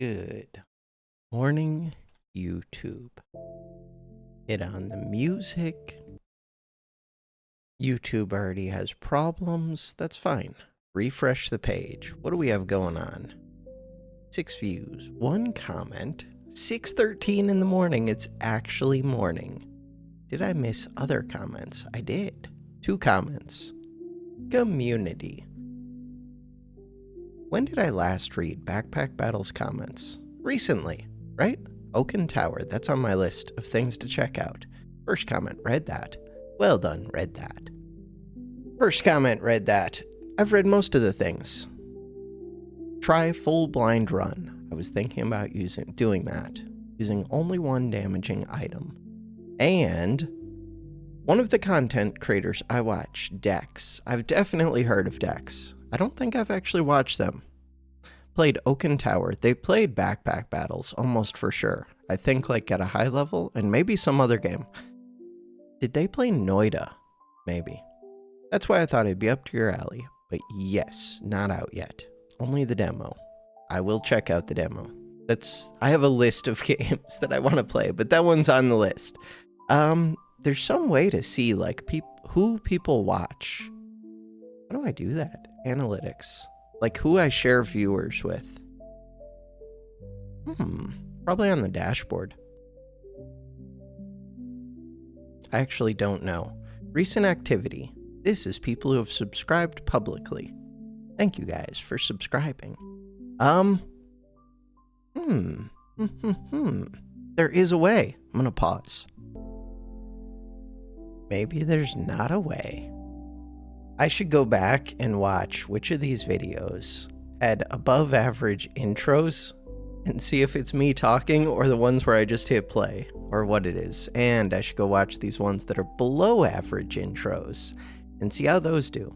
Good morning, YouTube. Hit on the music. YouTube already has problems. That's fine. Refresh the page. What do we have going on? 6 views, 1 comment, 6:13 in the morning. It's actually morning. Did I miss other comments? I did. 2 comments. Community. When did I last read Backpack Battles comments? Recently, right? Oaken Tower, that's on my list of things to check out. First comment, read that. Well done, read that. First comment, read that. I've read most of the things. Try full blind run. I was thinking about doing that. Using only one damaging item. And one of the content creators I watch, Dex. I've definitely heard of Dex. I don't think I've actually watched them. Played Oaken Tower. They played Backpack Battles, almost for sure. I think like at a high level, and maybe some other game. Did they play Noida? Maybe. That's why I thought it'd be up to your alley. But yes, not out yet. Only the demo. I will check out the demo. I have a list of games that I want to play, but that one's on the list. There's some way to see like who people watch. How do I do that? Analytics. Like who I share viewers with. Probably on the dashboard. I actually don't know. Recent activity. This is people who have subscribed publicly. Thank you guys for subscribing. There is a way. I'm gonna pause. Maybe there's not a way. I should go back and watch which of these videos had above average intros and see if it's me talking or the ones where I just hit play or what it is. And I should go watch these ones that are below average intros and see how those do.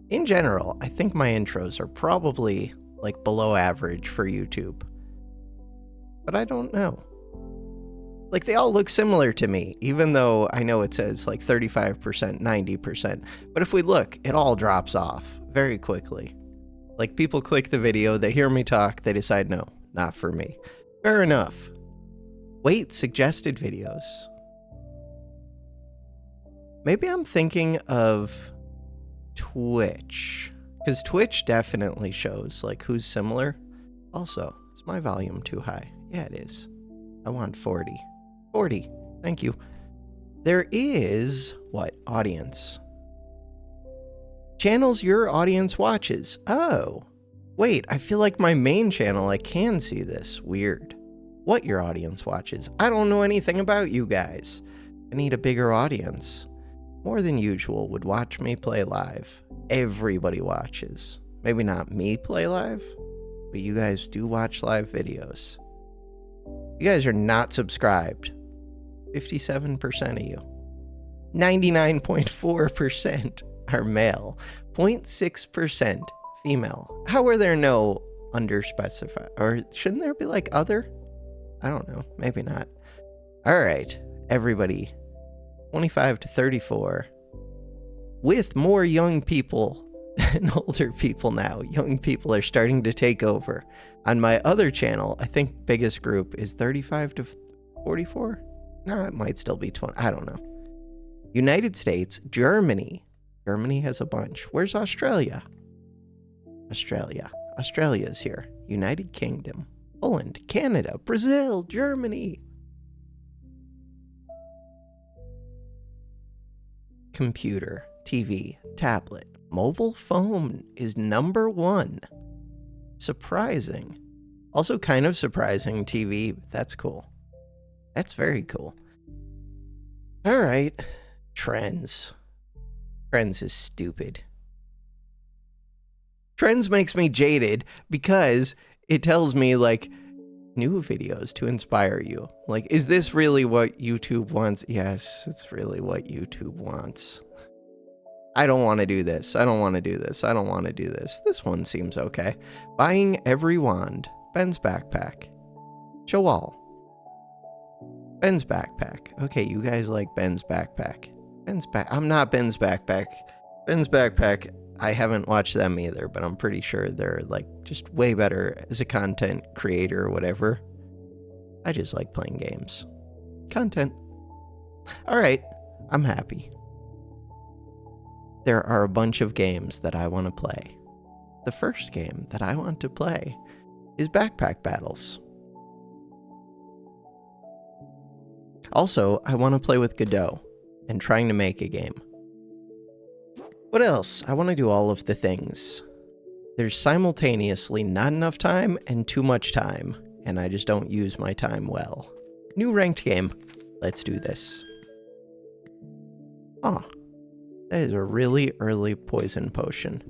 In general, I think my intros are probably like below average for YouTube. But I don't know. Like they all look similar to me, even though I know it says like 35%, 90%. But if we look, it all drops off very quickly. Like people click the video, they hear me talk, they decide, no, not for me. Fair enough. Wait, suggested videos. Maybe I'm thinking of Twitch. Because Twitch definitely shows like who's similar. Also, is my volume too high? Yeah, it is. I want 40. 40. Thank you. There is, what? Audience. Channels your audience watches. Oh. Wait, I feel like my main channel, I can see this. Weird. What your audience watches. I don't know anything about you guys. I need a bigger audience. More than usual would watch me play live. Everybody watches. Maybe not me play live, but you guys do watch live videos. You guys are not subscribed. 57% of you. 99.4% are male. 0.6% female. How are there no underspecified? Or shouldn't there be like other? I don't know. Maybe not. All right. Everybody. 25 to 34. With more young people than older people now. Young people are starting to take over. On my other channel, I think biggest group is 35 to 44. No, it might still be 20. I don't know. United States, Germany. Germany has a bunch. Where's Australia? Australia's here. United Kingdom. Poland, Canada, Brazil, Germany. Computer, TV, tablet, mobile phone is number 1. Surprising. Also kind of surprising TV. That's cool. That's very cool. All right. Trends. Trends is stupid. Trends makes me jaded because it tells me like new videos to inspire you. Like, is this really what YouTube wants? Yes, it's really what YouTube wants. I don't want to do this. I don't want to do this. I don't want to do this. This one seems okay. Buying every wand. Ben's backpack. Show all. Ben's backpack. Okay, you guys like Ben's backpack. I'm not Ben's backpack. Ben's backpack. I haven't watched them either, but I'm pretty sure they're like just way better as a content creator or whatever. I just like playing games. Content. All right, I'm happy. There are a bunch of games that I want to play. The first game that I want to play is Backpack Battles. Also, I want to play with Godot and trying to make a game. What else? I want to do all of the things. There's simultaneously not enough time and too much time, and I just don't use my time well. New ranked game. Let's do this. Oh, that is a really early poison potion.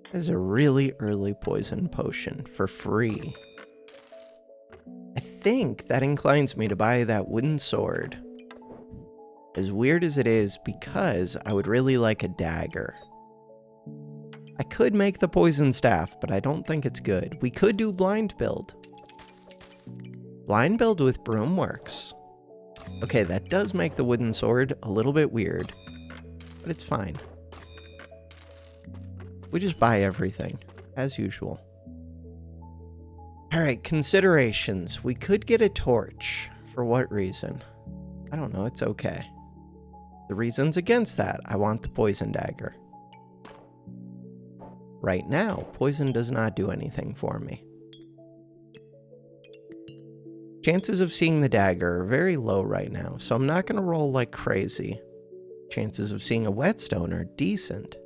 That is a really early poison potion for free. I think that inclines me to buy that wooden sword. As weird as it is, because I would really like a dagger. I could make the poison staff, but I don't think it's good. We could do blind build. Blind build with broom works. Okay, that does make the wooden sword a little bit weird, but it's fine. We just buy everything, as usual. Alright, considerations. We could get a torch. For what reason? I don't know, it's okay. The reasons against that, I want the poison dagger. Right now, poison does not do anything for me. Chances of seeing the dagger are very low right now, so I'm not going to roll like crazy. Chances of seeing a whetstone are decent.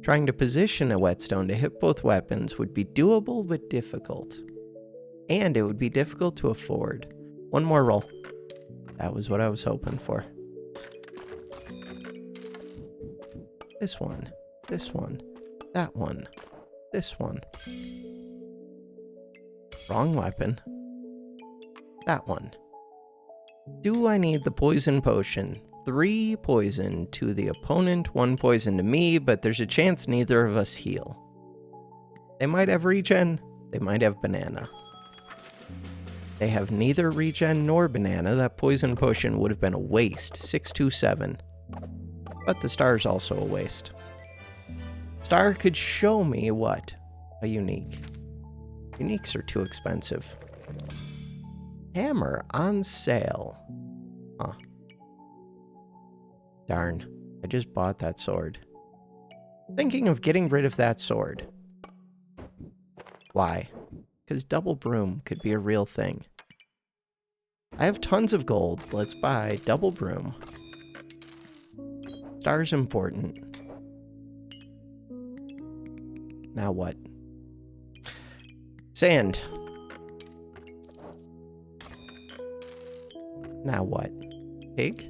Trying to position a whetstone to hit both weapons would be doable but difficult. And it would be difficult to afford. One more roll. That was what I was hoping for. This one, that one, this one. Wrong weapon. That one. Do I need the poison potion? 3 poison to the opponent, 1 poison to me, but there's a chance neither of us heal. They might have regen, they might have banana. They have neither regen nor banana. That poison potion would have been a waste. 627. But the star's also a waste. Star could show me what? A unique. Uniques are too expensive. Hammer on sale. Huh. Darn. I just bought that sword. Thinking of getting rid of that sword. Why? Because double broom could be a real thing. I have tons of gold. Let's buy double broom. Star's important. Now what? Sand. Now what? Pig?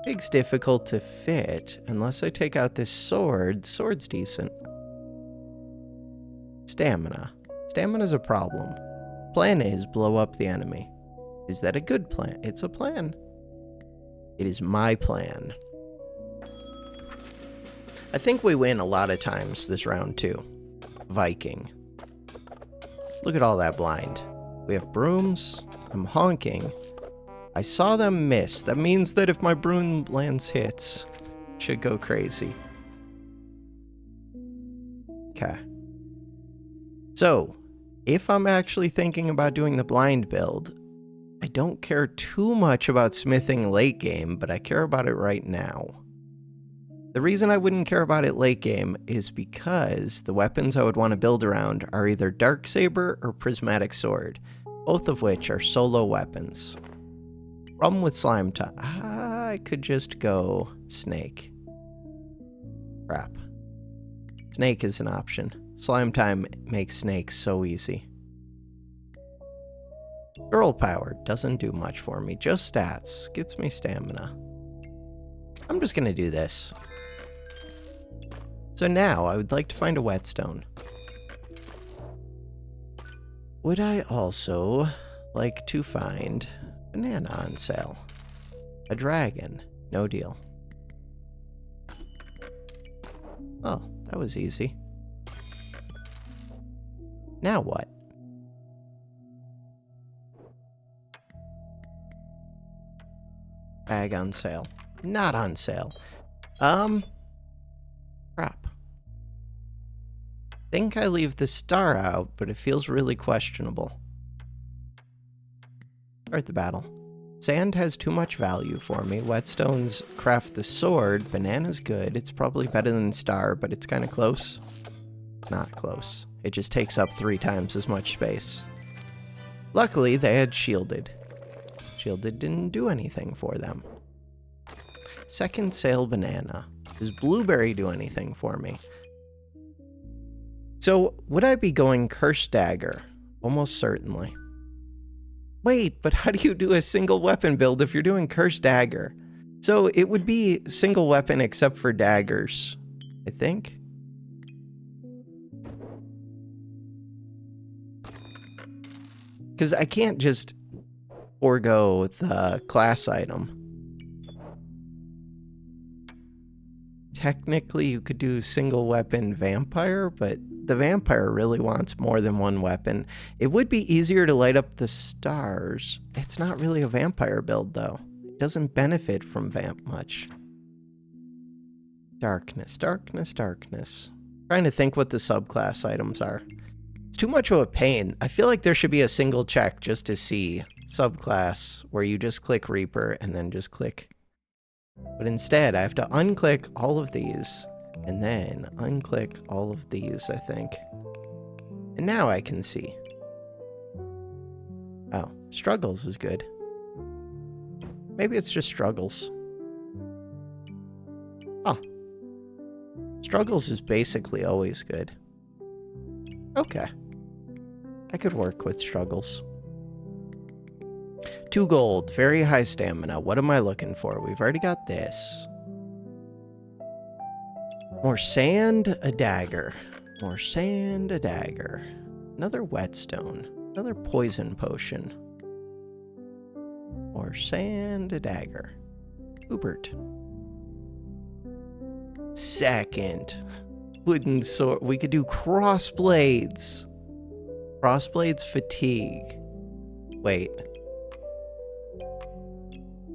Pig's difficult to fit unless I take out this sword. Sword's decent. Stamina. Stamina's a problem. Plan is blow up the enemy. Is that a good plan? It's a plan. It is my plan. I think we win a lot of times this round too. Viking. Look at all that blind. We have brooms. I'm honking. I saw them miss. That means that if my broom lands hits, it should go crazy. Okay. So, if I'm actually thinking about doing the blind build, I don't care too much about smithing late game, but I care about it right now. The reason I wouldn't care about it late game is because the weapons I would want to build around are either Darksaber or Prismatic Sword, both of which are solo weapons. Problem with slime time. I could just go snake. Crap. Snake is an option. Slime time makes snakes so easy. Girl power doesn't do much for me. Just stats. Gets me stamina. I'm just gonna do this. So now I would like to find a whetstone. Would I also like to find banana on sale? A dragon. No deal. Oh, that was easy. Now what? Bag on sale. Not on sale. Crap. Think I leave the star out, but it feels really questionable. Start the battle. Sand has too much value for me. Whetstones craft the sword. Banana's good. It's probably better than star, but it's kind of close. Not close. It just takes up 3 times as much space. Luckily, they had shielded. Shielded didn't do anything for them. Second sale banana. Does blueberry do anything for me? So, would I be going Curse Dagger? Almost certainly. Wait, but how do you do a single weapon build if you're doing Curse Dagger? So, it would be single weapon except for daggers, I think. Because I can't just forego the class item. Technically, you could do single weapon vampire, but the vampire really wants more than one weapon. It would be easier to light up the stars. It's not really a vampire build, though. It doesn't benefit from vamp much. Darkness, darkness, darkness. Trying to think what the subclass items are. It's too much of a pain. I feel like there should be a single check just to see subclass where you just click Reaper and then just click. But instead, I have to unclick all of these and then unclick all of these, I think. And now I can see. Oh, struggles is good. Maybe it's just struggles. Oh. Struggles is basically always good. Okay. I could work with struggles. 2 gold, very high stamina. What am I looking for? We've already got this. More sand, a dagger. More sand, a dagger. Another whetstone. Another poison potion. More sand, a dagger. Hubert. Second. Wooden sword. We could do crossblades. Crossblades fatigue. Wait.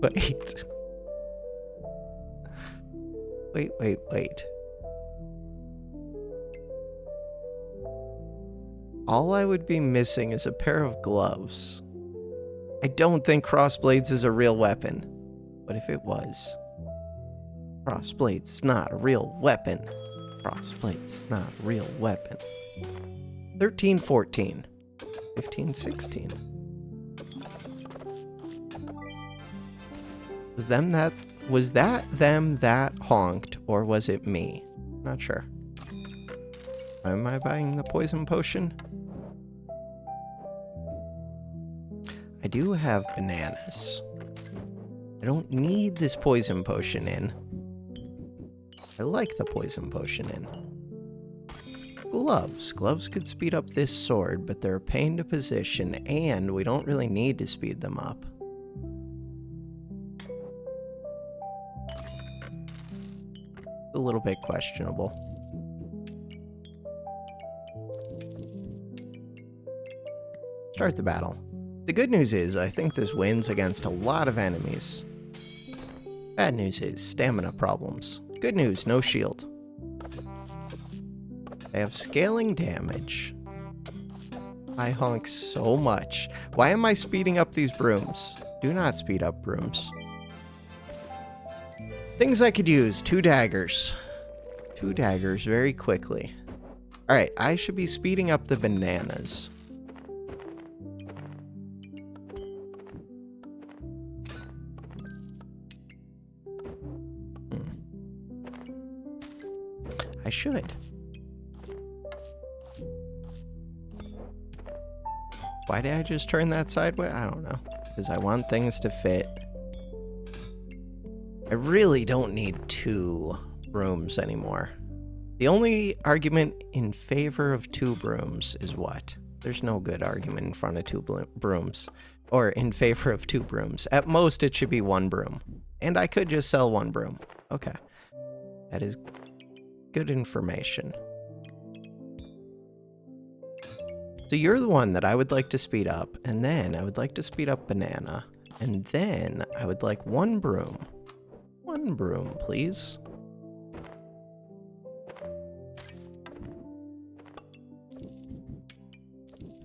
Wait. Wait. All I would be missing is a pair of gloves. I don't think crossblades is a real weapon. What if it was? Crossblades not a real weapon. Crossblades not a real weapon. 13, 14. 15, 16. Was that them that honked, or was it me? Not sure. Am I buying the poison potion? I do have bananas. I don't need this poison potion in. I like the poison potion in. Gloves. Gloves could speed up this sword, but they're a pain to position, and we don't really need to speed them up. A little bit questionable. Start the battle. The good news is, I think this wins against a lot of enemies. Bad news is, stamina problems. Good news, no shield. They have scaling damage. I honk so much. Why am I speeding up these brooms? Do not speed up brooms. Things I could use. 2 daggers. 2 daggers very quickly. Alright, I should be speeding up the bananas. I should. Why did I just turn that sideways? I don't know. Because I want things to fit. I really don't need 2 brooms anymore. The only argument in favor of 2 brooms is what? There's no good argument in front of 2 brooms. Or in favor of 2 brooms. At most, it should be 1 broom. And I could just sell 1 broom. Okay. That is good information. So you're the one that I would like to speed up, and then I would like to speed up banana, and then I would like 1 broom. One broom, please.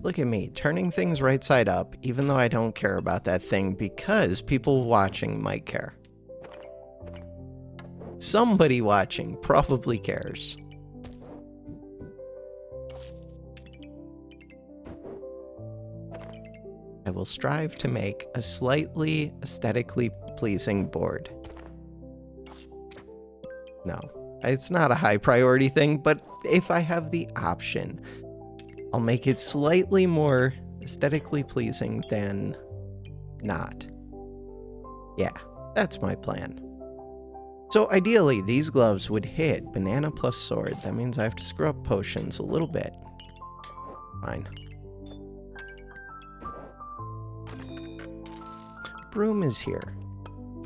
Look at me, turning things right side up, even though I don't care about that thing, because people watching might care. Somebody watching probably cares. I will strive to make a slightly aesthetically pleasing board. No, it's not a high priority thing, but if I have the option, I'll make it slightly more aesthetically pleasing than not. Yeah, that's my plan. So ideally, these gloves would hit banana plus sword. That means I have to screw up potions a little bit. Fine. Broom is here.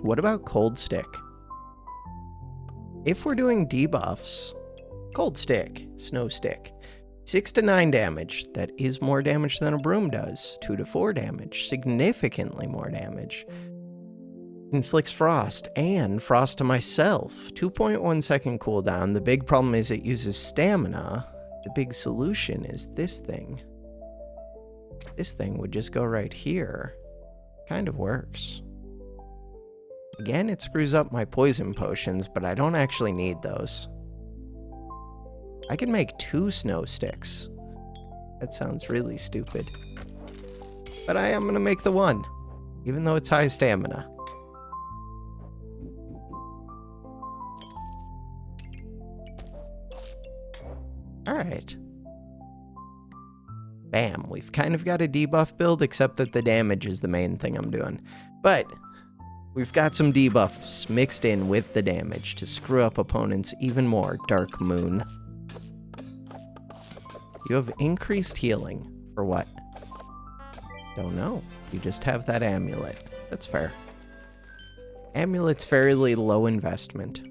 What about cold stick? If we're doing debuffs, cold stick, snow stick, 6 to 9 damage. That is more damage than a broom does. 2 to 4 damage, significantly more damage. Inflicts frost, and frost to myself. 2.1 second cooldown. The big problem is it uses stamina. The big solution is this thing. This thing would just go right here. Kind of works. Again, it screws up my poison potions, but I don't actually need those. I can make 2 snow sticks. That sounds really stupid. But I am going to make the one, even though it's high stamina. Alright. Bam, we've kind of got a debuff build, except that the damage is the main thing I'm doing. But we've got some debuffs mixed in with the damage to screw up opponents even more. Dark Moon. You have increased healing. For what? Don't know. You just have that amulet. That's fair. Amulet's fairly low investment.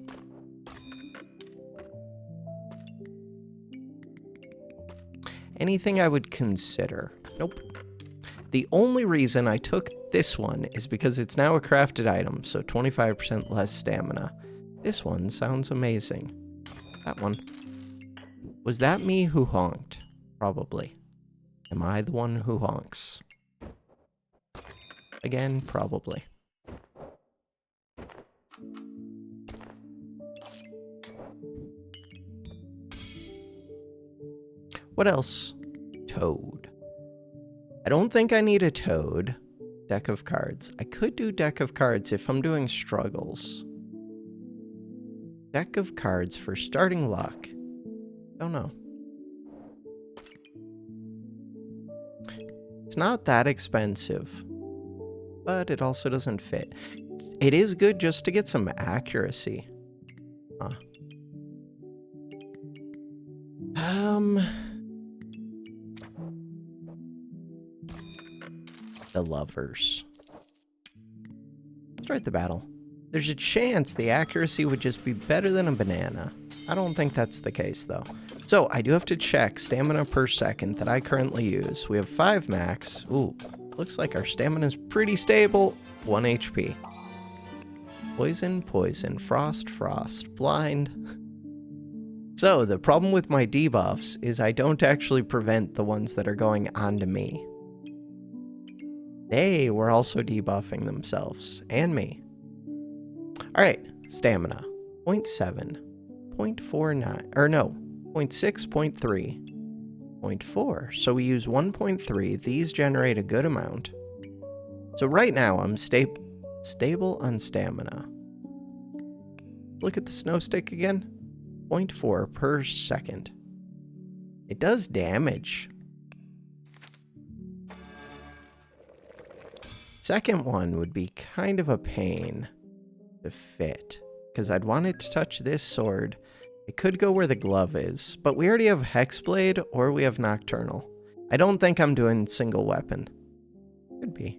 Anything I would consider? Nope. The only reason I took this one is because it's now a crafted item, so 25% less stamina. This one sounds amazing. That one. Was that me who honked? Probably. Am I the one who honks? Again, probably. What else? Toad. I don't think I need a toad. Deck of cards. I could do deck of cards if I'm doing struggles. Deck of cards for starting luck. Don't know. It's not that expensive, but it also doesn't fit. It is good just to get some accuracy. Huh. The lovers. Start the battle. There's a chance the accuracy would just be better than a banana. I don't think that's the case, though. So, I do have to check stamina per second that I currently use. We have 5 max. Ooh, looks like our stamina's pretty stable. 1 HP. Poison, poison, frost, frost, blind. So, the problem with my debuffs is I don't actually prevent the ones that are going onto me. They were also debuffing themselves, and me. Alright, stamina. 0.7, 0.49, or no, 0.6, 0.3, 0.4. So we use 1.3. These generate a good amount. So right now I'm stable on stamina. Look at the snow stick again. 0.4 per second. It does damage. Second one would be kind of a pain to fit, because I'd want it to touch this sword. It could go where the glove is, but we already have Hexblade or we have Nocturnal. I don't think I'm doing single weapon. Could be.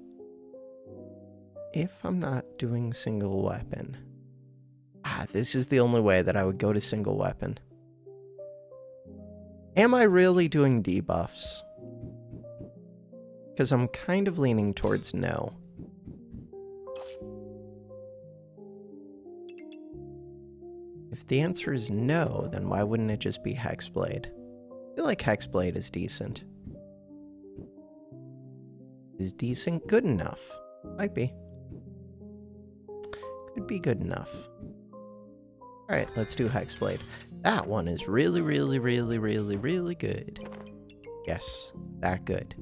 If I'm not doing single weapon. This is the only way that I would go to single weapon. Am I really doing debuffs? Because I'm kind of leaning towards no. If the answer is no, then why wouldn't it just be Hexblade? I feel like Hexblade is decent. Is decent good enough? Might be. Could be good enough. Alright, let's do Hexblade. That one is really, really, really, really, really good. Yes, that good.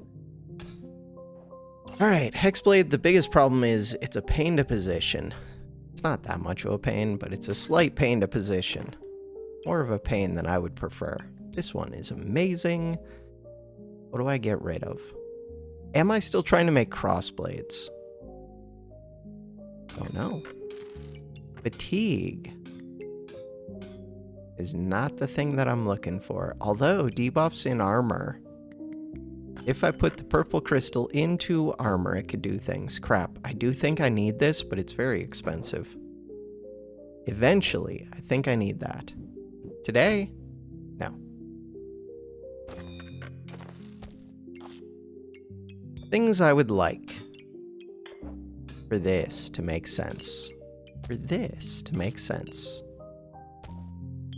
Alright, Hexblade, the biggest problem is it's a pain to position. It's not that much of a pain, but it's a slight pain to position. More of a pain than I would prefer. This one is amazing. What do I get rid of? Am I still trying to make crossblades? Oh no. Fatigue is not the thing that I'm looking for. Although debuffs in armor. If I put the purple crystal into armor, it could do things. Crap, I do think I need this, but it's very expensive. Eventually, I think I need that. Today? No. Things I would like for this to make sense. For this to make sense.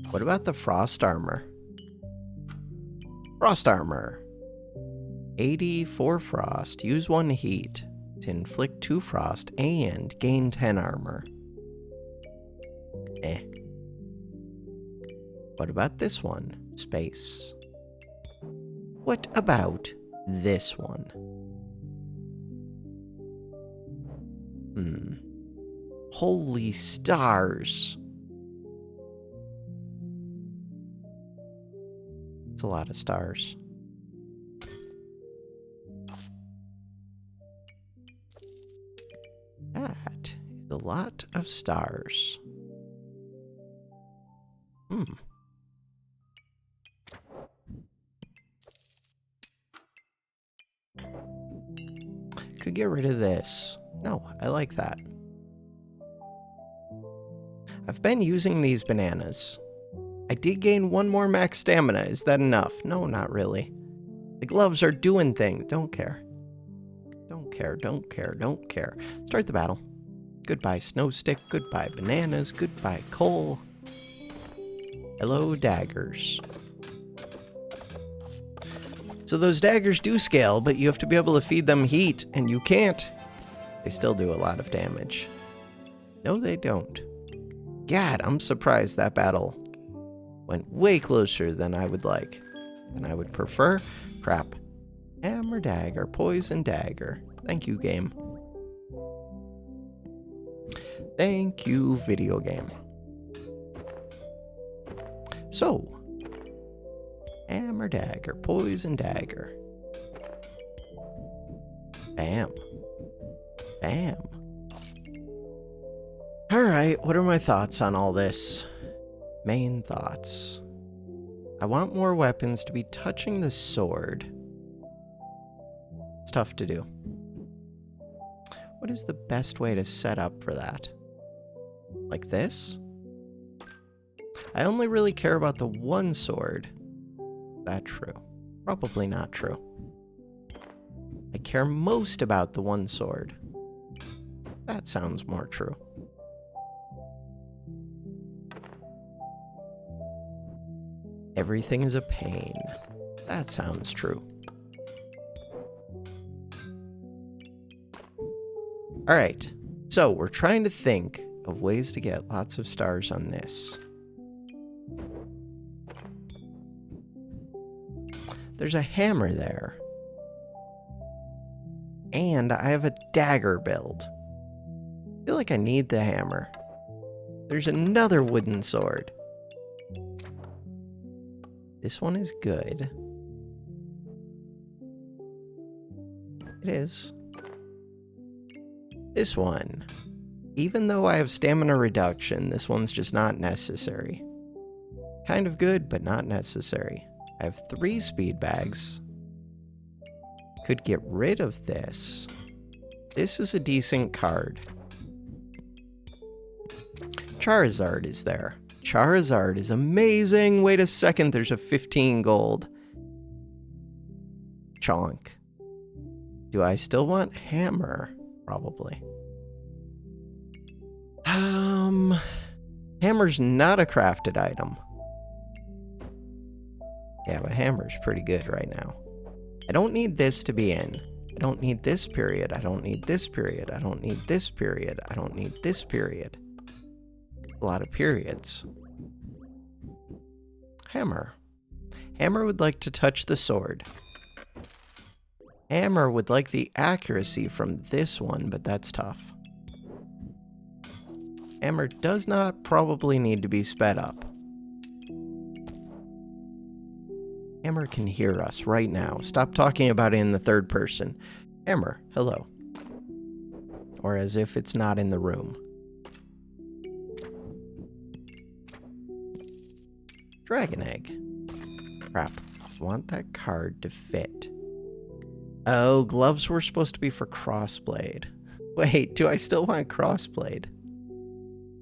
What about the frost armor? Frost armor. 84 frost. Use 1 heat to inflict 2 frost and gain 10 armor. Eh. What about this one? Space. What about this one? Holy stars. It's a lot of stars. That is a lot of stars. Could get rid of this. No, I like that. I've been using these bananas. I did gain 1 more max stamina. Is that enough? No, not really. The gloves are doing things. Don't care. Don't care, don't care, don't care. Start the battle. Goodbye, snow stick. Goodbye, bananas. Goodbye, coal. Hello, daggers. So those daggers do scale, but you have to be able to feed them heat, and you can't. They still do a lot of damage. No, they don't. God, I'm surprised that battle went way closer than I would like. And I would prefer. Crap. Hammer dagger, poison dagger. Thank you, game. Thank you, video game. So, hammer dagger, poison dagger. Bam. Bam. Alright, what are my thoughts on all this? Main thoughts. I want more weapons to be touching the sword. It's tough to do. What is the best way to set up for that? Like this? I only really care about the one sword. Is that true? Probably not true. I care most about the one sword. That sounds more true. Everything is a pain. That sounds true. Alright, so we're trying to think of ways to get lots of stars on this. There's a hammer there. And I have a dagger build. I feel like I need the hammer. There's another wooden sword. This one is good. It is. This one. Even though I have stamina reduction, this one's just not necessary. Kind of good, but not necessary. I have 3 speed bags. Could get rid of this. This is a decent card. Charizard is there. Charizard is amazing. Wait a second, there's a 15 gold. Chonk. Do I still want hammer? Probably. Hammer's not a crafted item. Yeah, but hammer's pretty good right now. I don't need this to be in. I don't need this period. I don't need this period. I don't need this period. I don't need this period. A lot of periods. Hammer. Hammer would like to touch the sword. Hammer would like the accuracy from this one, but that's tough. Hammer does not probably need to be sped up. Hammer can hear us right now. Stop talking about it in the third person. Hammer, hello. Or as if it's not in the room. Dragon egg. Crap. I want that card to fit. Oh, gloves were supposed to be for crossblade. Wait, do I still want crossblade?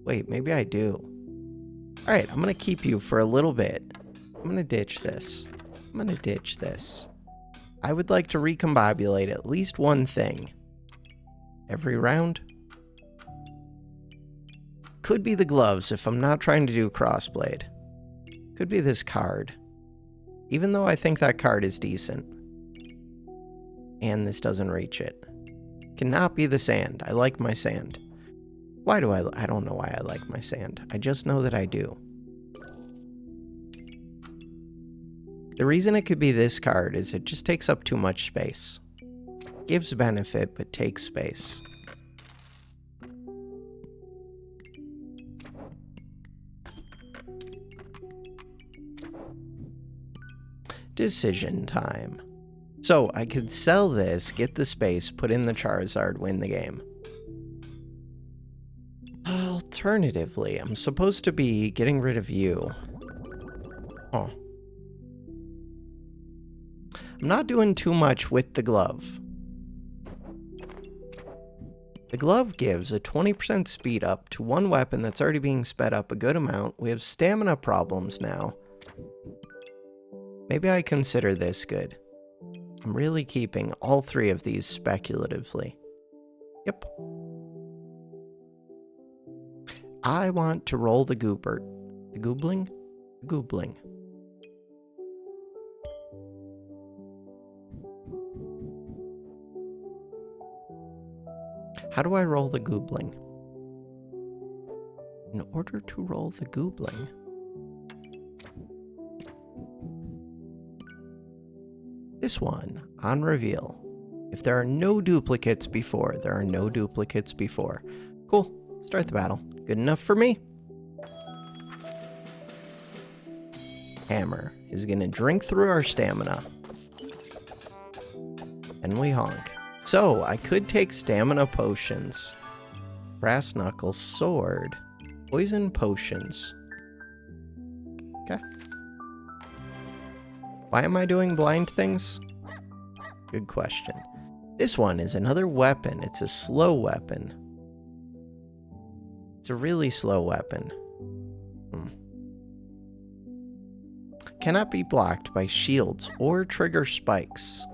Wait, maybe I do. Alright, I'm gonna keep you for a little bit. I'm gonna ditch this. I'm gonna ditch this. I would like to recombobulate at least one thing. Every round? Could be the gloves if I'm not trying to do crossblade. Could be this card. Even though I think that card is decent. And this doesn't reach it. Cannot be the sand. I like my sand. Why do I don't know why I like my sand. I just know that I do. The reason it could be this card is it just takes up too much space. Gives benefit, but takes space. Decision time. So I could sell this, get the space, put in the Charizard, win the game. Alternatively, I'm supposed to be getting rid of you. Oh. I'm not doing too much with the glove. The glove gives a 20% speed up to one weapon that's already being sped up a good amount. We have stamina problems now. Maybe I consider this good. I'm really keeping all three of these speculatively. Yep. I want to roll the goobert. The goobling? The goobling. How do I roll the goobling? In order to roll the goobling... This one, on reveal. If there are no duplicates before, there are no duplicates before. Cool. Start the battle. Good enough for me. Hammer is going to drink through our stamina. And we honk. So, I could take stamina potions. Brass knuckle, sword, poison potions. Okay. Why am I doing blind things? Good question. This one is another weapon. It's a slow weapon. It's a really slow weapon. Cannot be blocked by shields or trigger spikes.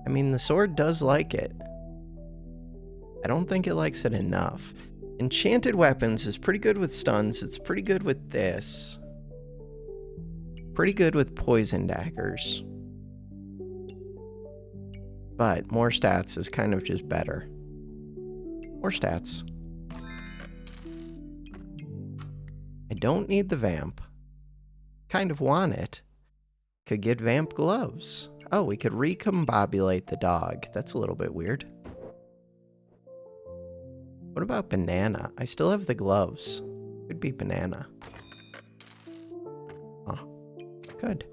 I mean, the sword does like it. I don't think it likes it enough. Enchanted weapons is pretty good with stuns. It's pretty good with this. Pretty good with poison daggers. But more stats is kind of just better. More stats. I don't need the vamp. Kind of want it. Could get vamp gloves. Oh, we could recombobulate the dog. That's a little bit weird. What about banana? I still have the gloves. Could be banana. Huh. Good.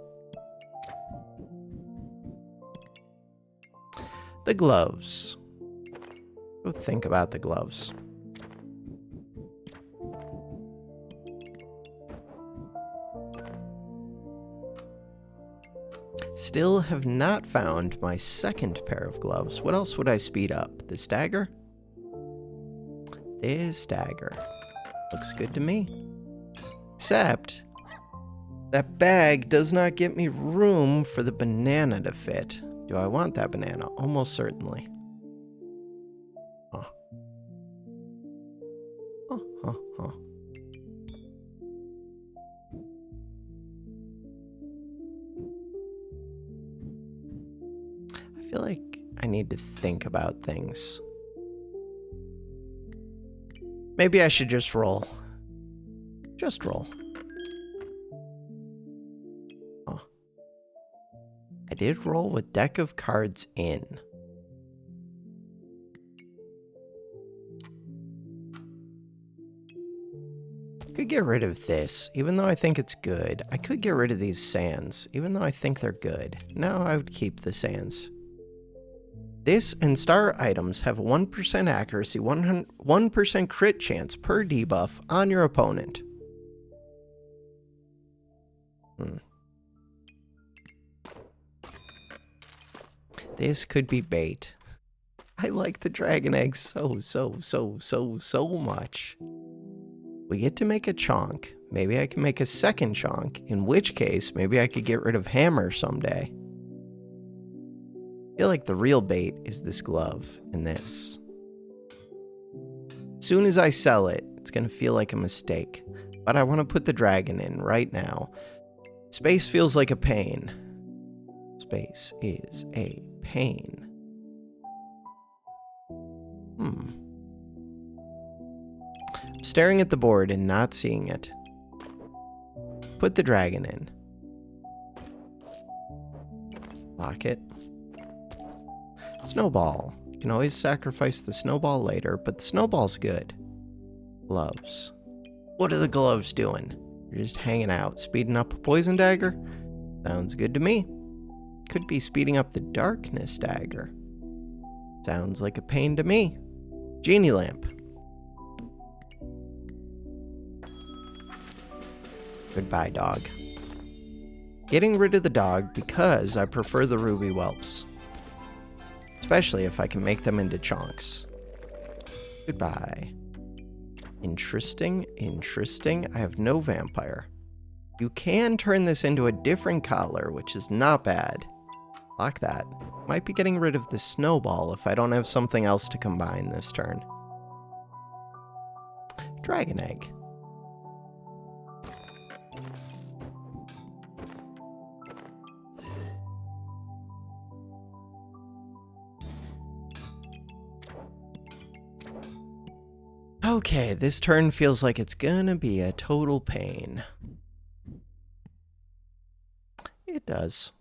The gloves. Go think about the gloves. Still have not found my second pair of gloves. What else would I speed up? This dagger? This dagger. Looks good to me. Except, that bag does not get me room for the banana to fit. Do I want that banana? Almost certainly. Huh. Huh, huh, huh. feel like I need to think about things. Maybe I should just roll. Just roll. Oh. I did roll with deck of cards in. Could get rid of this, even though I think it's good. I could get rid of these sands, even though I think they're good. No, I would keep the sands. This and star items have 1% accuracy, 1% crit chance per debuff on your opponent. This could be bait. I like the dragon eggs so much. We get to make a Chonk. Maybe I can make a second Chonk, in which case maybe I could get rid of Hammer someday. I feel like the real bait is this glove and this. Soon as I sell it, it's going to feel like a mistake. But I want to put the dragon in right now. Space feels like a pain. Space is a pain. Staring at the board and not seeing it. Put the dragon in. Lock it. Snowball. You can always sacrifice the snowball later, but the snowball's good. Gloves. What are the gloves doing? They're just hanging out. Speeding up a poison dagger? Sounds good to me. Could be speeding up the darkness dagger. Sounds like a pain to me. Genie lamp. Goodbye, dog. Getting rid of the dog because I prefer the ruby whelps. Especially if I can make them into chonks. Goodbye. Interesting, interesting. I have no vampire. You can turn this into a different color, which is not bad. Lock that. Might be getting rid of the snowball if I don't have something else to combine this turn. Dragon egg. Okay, this turn feels like it's gonna be a total pain. It does.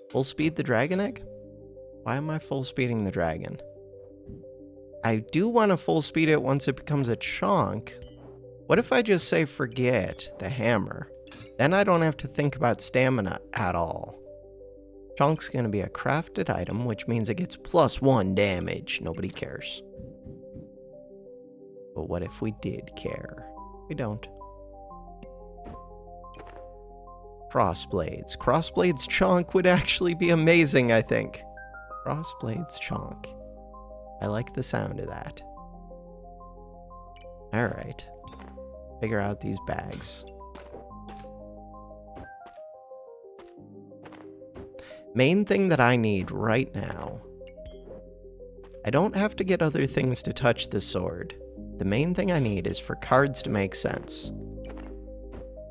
Full speed the dragon egg? Why am I full speeding the dragon? I do want to full speed it once it becomes a chonk. What if I just say forget the hammer? Then I don't have to think about stamina at all. Chonk's gonna be a crafted item, which means it gets +1 damage. Nobody cares. But what if we did care? We don't. Crossblades. Crossblades Chonk would actually be amazing, I think. Crossblades Chonk. I like the sound of that. Alright. Figure out these bags. Main thing that I need right now. I don't have to get other things to touch the sword. The main thing I need is for cards to make sense.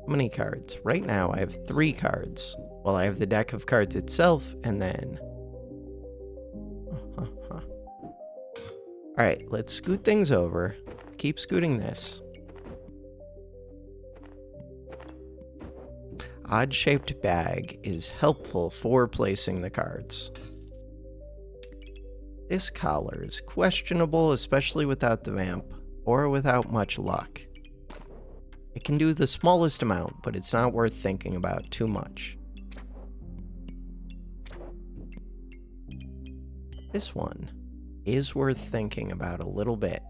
How many cards? Right now I have 3 cards. Well, I have the deck of cards itself, and then... Alright, let's scoot things over. Keep scooting this. Odd-shaped bag is helpful for placing the cards. This collar is questionable, especially without the vamp, or without much luck. It can do the smallest amount, but it's not worth thinking about too much. This one is worth thinking about a little bit.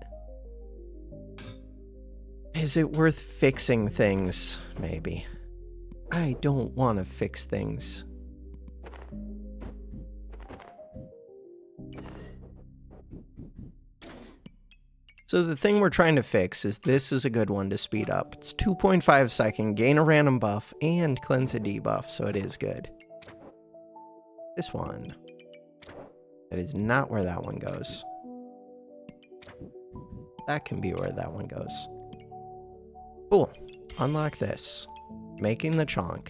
Is it worth fixing things? Maybe. I don't want to fix things. So the thing we're trying to fix is this is a good one to speed up. It's 2.5 second, gain a random buff, and cleanse a debuff, so it is good. This one. That is not where that one goes. That can be where that one goes. Cool. Unlock this. Making the chonk.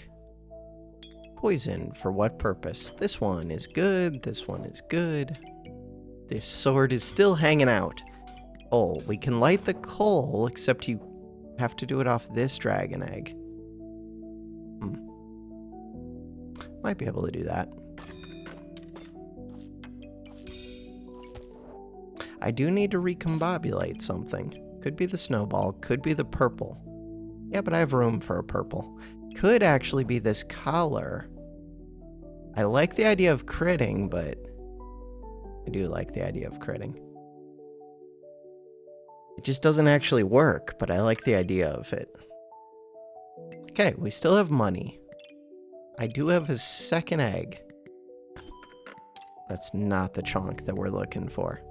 Poison, for what purpose? This one is good, this one is good. This sword is still hanging out. Coal, we can light the coal, except you have to do it off this dragon egg. Might be able to do that. I do need to recombobulate something. Could be the snowball, could be the purple. Yeah, but I have room for a purple. Could actually be this collar. I like the idea of critting, but I do like the idea of critting. It just doesn't actually work, but I like the idea of it. Okay, we still have money. I do have a second egg. That's not the chonk that we're looking for.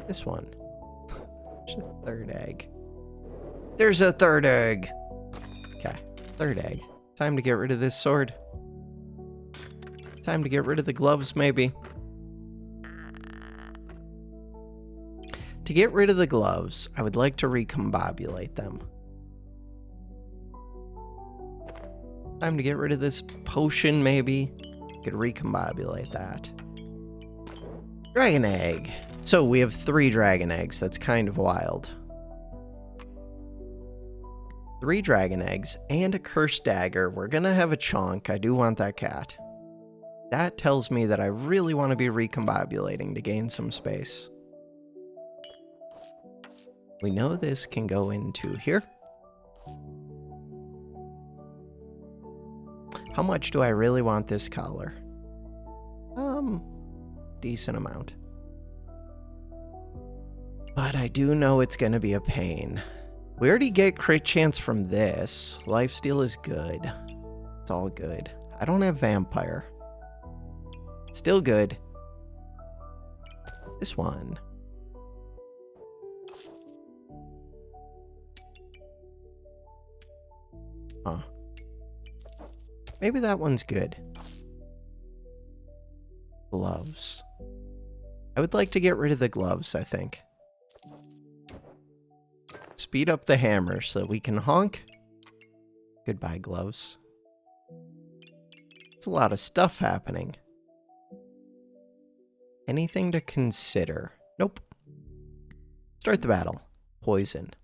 This one. There's a third egg. There's a third egg! Okay, third egg. Time to get rid of this sword. Time to get rid of the gloves, maybe. To get rid of the gloves, I would like to recombobulate them. Time to get rid of this potion, maybe. Could recombobulate that. Dragon egg. So we have 3 dragon eggs. That's kind of wild. 3 dragon eggs and a cursed dagger. We're gonna have a chonk. I do want that cat. That tells me that I really want to be recombobulating to gain some space. We know this can go into here. How much do I really want this collar? Decent amount. But I do know it's gonna be a pain. We already get crit chance from this. Lifesteal is good. It's all good. I don't have vampire. Still good. This one. Huh. Maybe that one's good. Gloves. I would like to get rid of the gloves, I think. Speed up the hammer so that we can honk. Goodbye, gloves. It's a lot of stuff happening. Anything to consider? Nope. Start the battle. Poison.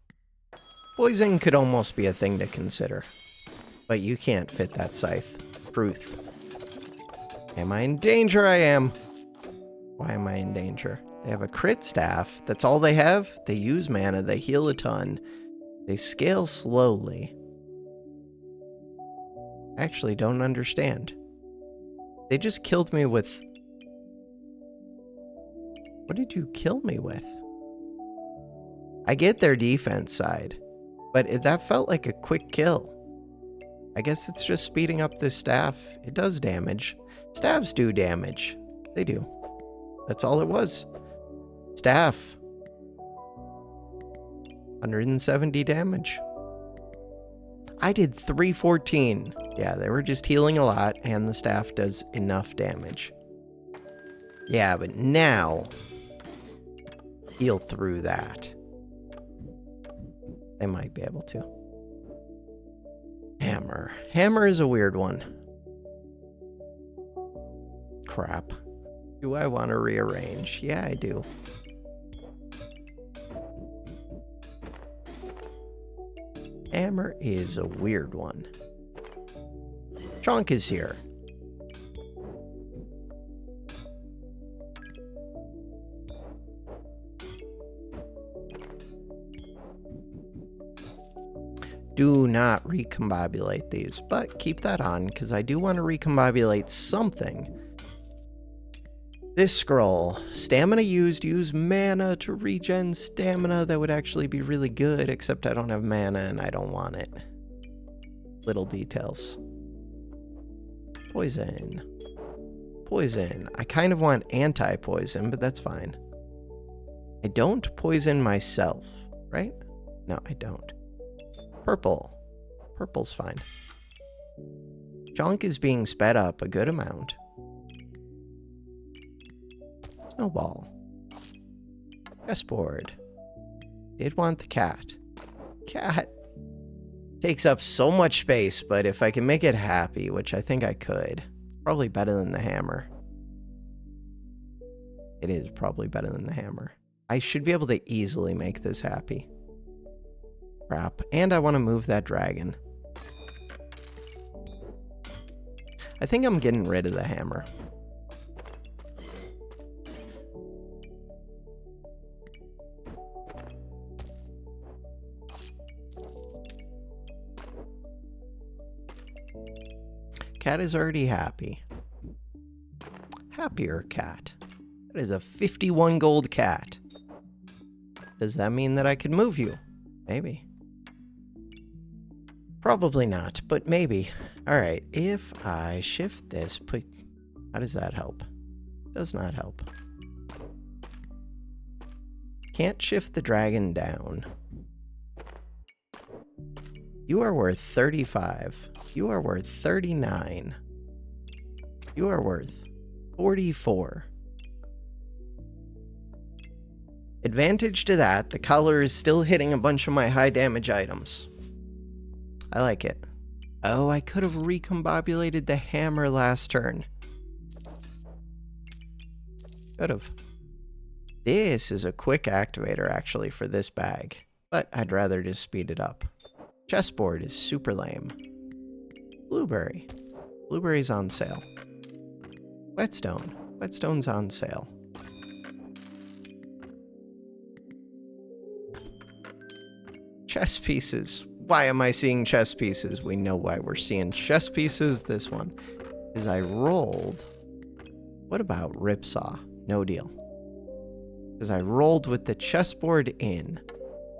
Poison could almost be a thing to consider. But you can't fit that scythe. Truth. Am I in danger? I am. Why am I in danger? They have a crit staff. That's all they have. They use mana. They heal a ton. They scale slowly. I actually don't understand. They just killed me with... What did you kill me with? I get their defense side, but that felt like a quick kill. I guess it's just speeding up this staff. It does damage. Staffs do damage. They do. That's all it was. Staff. 170 damage. I did 314. Yeah, they were just healing a lot, and the staff does enough damage. Yeah, but now... heal through that. They might be able to. Hammer. Hammer is a weird one. Crap. Do I want to rearrange? Yeah, I do. Hammer is a weird one. Chonk is here. Do not recombobulate these, but keep that on, because I do want to recombobulate something. This scroll. Stamina used. Use mana to regen stamina. That would actually be really good, except I don't have mana and I don't want it. Little details. Poison. Poison. I kind of want anti-poison, but that's fine. I don't poison myself, right? No, I don't. Purple. Purple's fine. Chonk is being sped up a good amount. Snowball. Chessboard. Did want the cat. Cat. Takes up so much space, but if I can make it happy, which I think I could, it's probably better than the hammer. It is probably better than the hammer. I should be able to easily make this happy. Crap. And I want to move that dragon. I think I'm getting rid of the hammer. Cat is already happy. Happier cat. That is a 51 gold cat. Does that mean that I could move you? Maybe. Probably not, but maybe. Alright, if I shift this, how does that help? Does not help. Can't shift the dragon down. You are worth 35. You are worth 39. You are worth 44. Advantage to that, the color is still hitting a bunch of my high damage items. I like it. Oh, I could have recombobulated the hammer last turn. Could have. This is a quick activator actually for this bag, but I'd rather just speed it up. Chessboard is super lame. Blueberry. Blueberry's on sale. Whetstone. Whetstone's on sale. Chess pieces. Why am I seeing chess pieces? We know why we're seeing chess pieces. This one is I rolled. What about Ripsaw? No deal. Because I rolled with the chessboard in.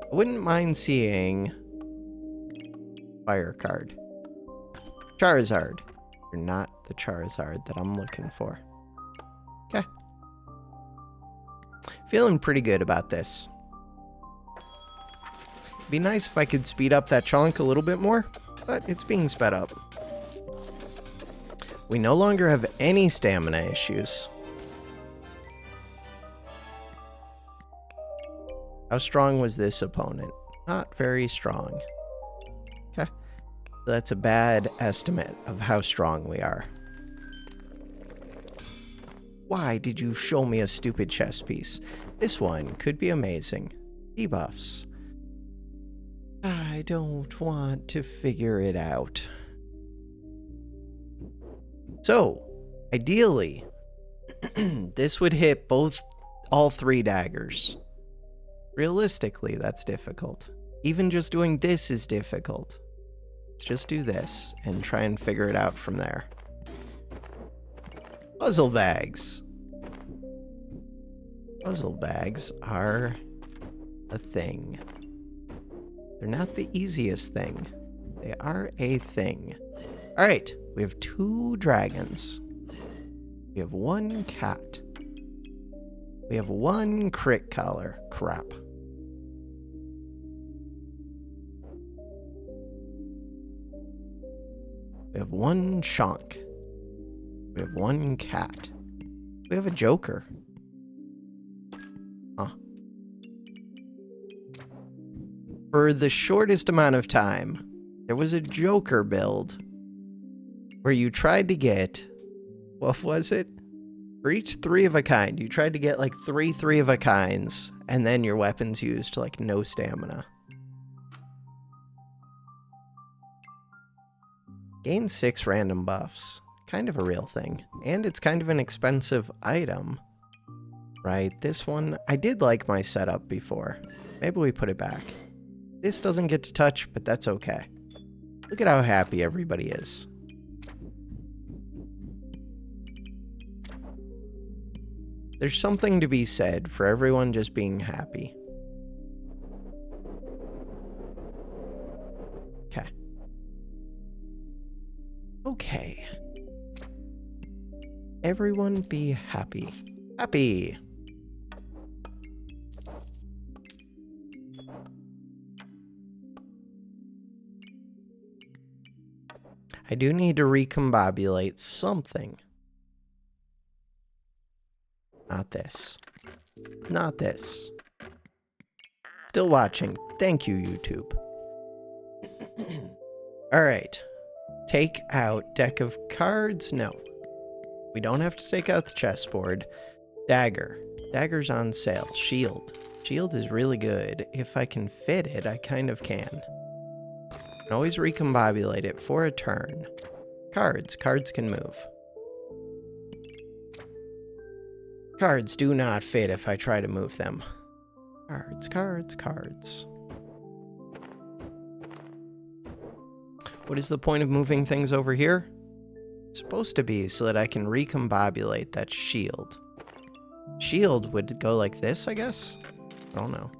I wouldn't mind seeing Fire card. Charizard. You're not the Charizard that I'm looking for. Okay. Feeling pretty good about this. Be nice if I could speed up that Chonk a little bit more, but it's being sped up. We no longer have any stamina issues. How strong was this opponent? Not very strong. Okay. That's a bad estimate of how strong we are. Why did you show me a stupid chess piece? This one could be amazing. Debuffs. I don't want to figure it out. So, ideally, this would hit all three daggers. Realistically, that's difficult. Even just doing this is difficult. Let's just do this and try and figure it out from there. Puzzle bags. Puzzle bags are a thing. They're not the easiest thing. They are a thing. All right, we have 2 dragons. We have 1 cat. We have 1 crit collar. Crap. We have 1 Chonk. We have 1 cat. We have a Joker. Huh. For the shortest amount of time, there was a Joker build where you tried to get, what was it? For each 3 of a kind, you tried to get like 3 of a kinds, and then your weapons used like no stamina. Gain 6 random buffs. Kind of a real thing. And it's kind of an expensive item. Right, this one, I did like my setup before. Maybe we put it back. This doesn't get to touch, but that's okay. Look at how happy everybody is. There's something to be said for everyone just being happy. Okay. Okay. Everyone be happy. Happy! I do need to recombobulate something. Not this. Not this. Still watching. Thank you, YouTube. All right. Take out deck of cards? No. We don't have to take out the chessboard. Dagger. Dagger's on sale. Shield. Shield is really good. If I can fit it, I kind of can. Can always recombobulate it for a turn. Cards. Cards can move. Cards do not fit if I try to move them. Cards, cards, cards. What is the point of moving things over here? It's supposed to be so that I can recombobulate that shield. Shield would go like this, I guess? I don't know.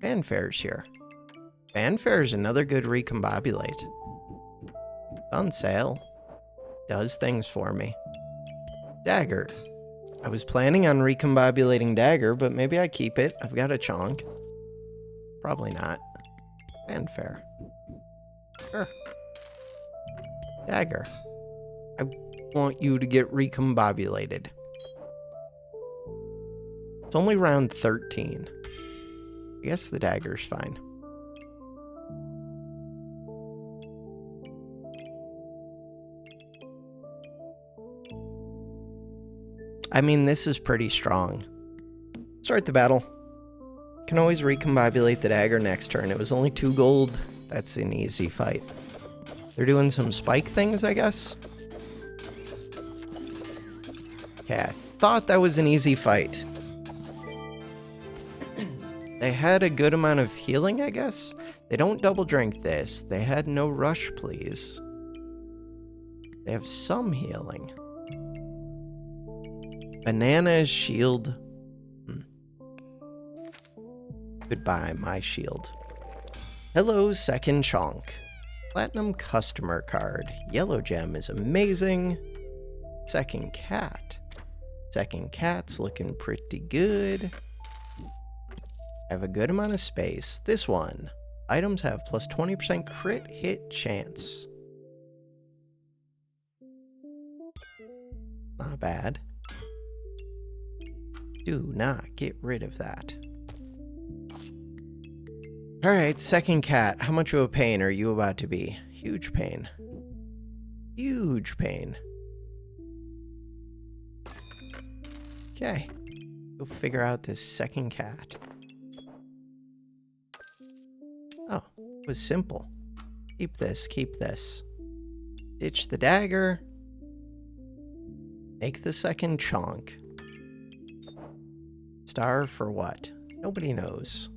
Fanfare's here. Fanfare's another good recombobulate. It's on sale. Does things for me. Dagger. I was planning on recombobulating Dagger, but maybe I keep it. I've got a Chonk. Probably not. Fanfare. Sure. Dagger. I want you to get recombobulated. It's only round 13. I guess the dagger's fine. I mean, this is pretty strong. Start the battle. Can always recombobulate the dagger next turn. It was only 2 gold. That's an easy fight. They're doing some spike things, I guess? Okay, I thought that was an easy fight. They had a good amount of healing, I guess? They don't double drink this. They had no rush, please. They have some healing. Banana shield. Goodbye, my shield. Hello, second Chonk. Platinum customer card. Yellow gem is amazing. Second cat. Second cat's looking pretty good. I have a good amount of space. This one. Items have plus 20% crit hit chance. Not bad. Do not get rid of that. Alright, second cat. How much of a pain are you about to be? Huge pain. Huge pain. Okay. Go figure out this second cat. Oh, it was simple. Keep this, keep this. Ditch the dagger. Make the second Chonk. Star for what? Nobody knows.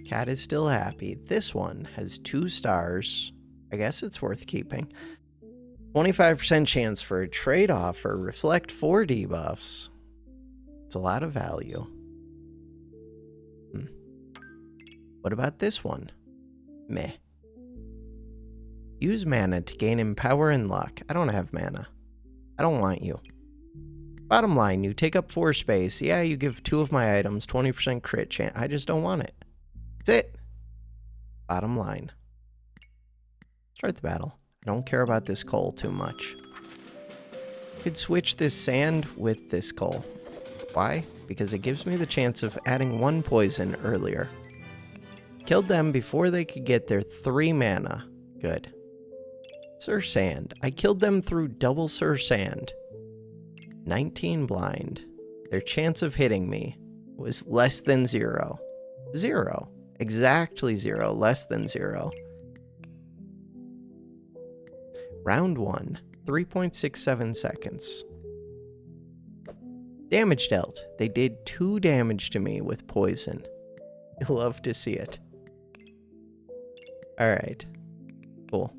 Cat is still happy. This one has 2 stars. I guess it's worth keeping. 25% chance for a trade offer. Reflect 4 debuffs. It's a lot of value. What about this one? Meh. Use mana to gain empower and luck. I don't have mana. I don't want you. Bottom line, you take up 4 space. Yeah, you give 2 of my items 20% crit chance. I just don't want it. That's it. Bottom line. Start the battle. I don't care about this coal too much. I could switch this sand with this coal. Why? Because it gives me the chance of adding 1 poison earlier. Killed them before they could get their 3 mana. Good. Sir Sand. I killed them through double Sir Sand. 19 blind. Their chance of hitting me was less than 0. 0. Exactly 0. Less than 0. Round 1. 3.67 seconds. Damage dealt. They did 2 damage to me with poison. You'll love to see it. Alright. Cool.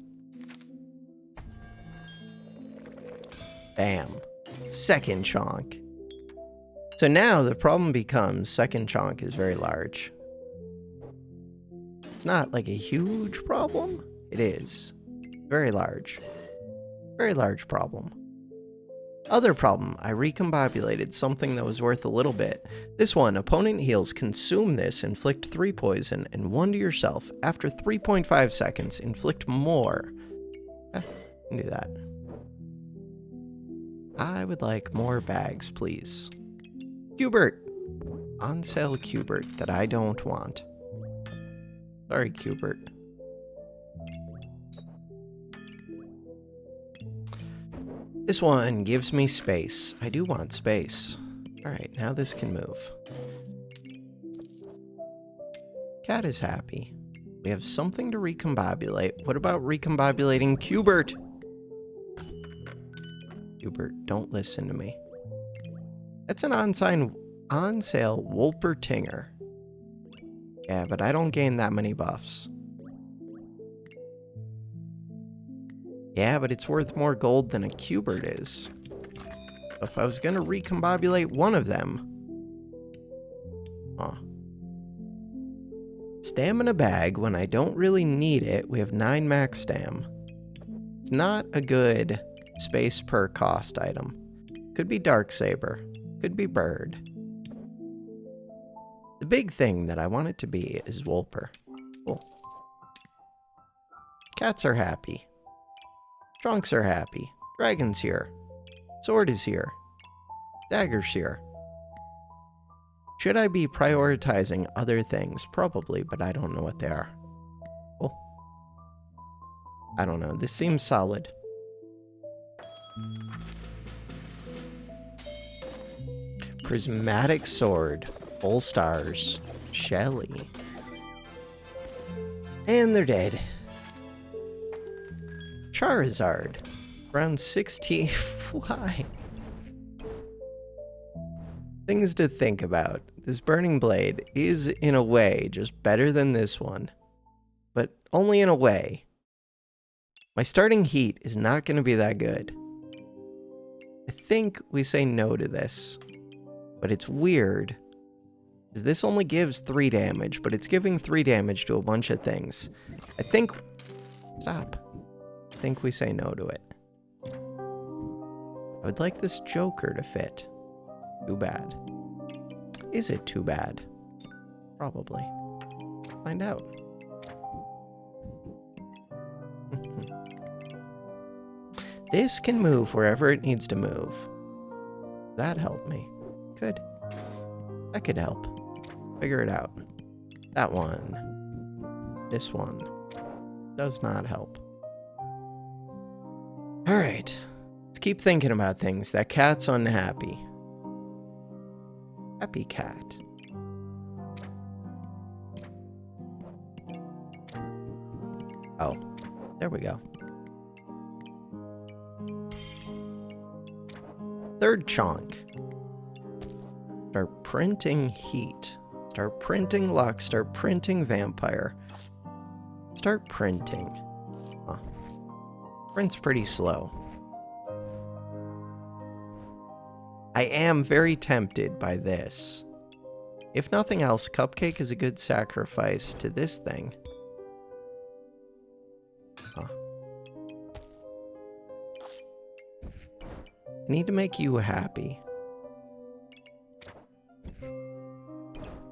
Bam. Second Chonk. So now the problem becomes second Chonk is very large. It's not like a huge problem. It is. Very large. Very large problem. Other problem, I recombobulated something that was worth a little bit. This one, opponent heals, consume this, inflict 3 poison, and 1 to yourself. After 3.5 seconds, inflict more. I can do that. I would like more bags, please. Hubert, On sale Cubert that I don't want. Sorry, Cubert. This one gives me space. I do want space. Alright, now this can move. Cat is happy. We have something to recombobulate. What about recombobulating Cubert? Cubert, don't listen to me. That's an on sale Wolpertinger. Yeah, but I don't gain that many buffs. Yeah, but it's worth more gold than a Cubert is. So if I was gonna recombobulate one of them... Huh. Stamina bag when I don't really need it. We have 9 max stam. It's not a good space per cost item. Could be Darksaber. Could be Bird. The big thing that I want it to be is Wolper. Cool. Cats are happy. Trunks are happy. Dragon's here. Sword is here. Dagger's here. Should I be prioritizing other things? Probably, but I don't know what they are. Cool. I don't know. This seems solid. Prismatic Sword. Full stars. Shelly. And they're dead. Charizard. Round 16. Why? Things to think about. This Burning Blade is, in a way, just better than this one. But only in a way. My starting heat is not going to be that good. I think we say no to this. But it's weird. Because this only gives 3 damage, but it's giving 3 damage to a bunch of things. I think... Stop. I think we say no to it. I would like this Joker to fit. Too bad. Is it too bad? Probably. Find out. This can move wherever it needs to move. That helped me. Good. That could help. Figure it out. That one. This one. Does not help. Alright. Let's keep thinking about things. That cat's unhappy. Happy cat. Oh, there we go. Third Chonk. Start printing heat. Start printing luck. Start printing vampire. Start printing. Huh. Print's pretty slow. I am very tempted by this. If nothing else, Cupcake is a good sacrifice to this thing. Huh. I need to make you happy.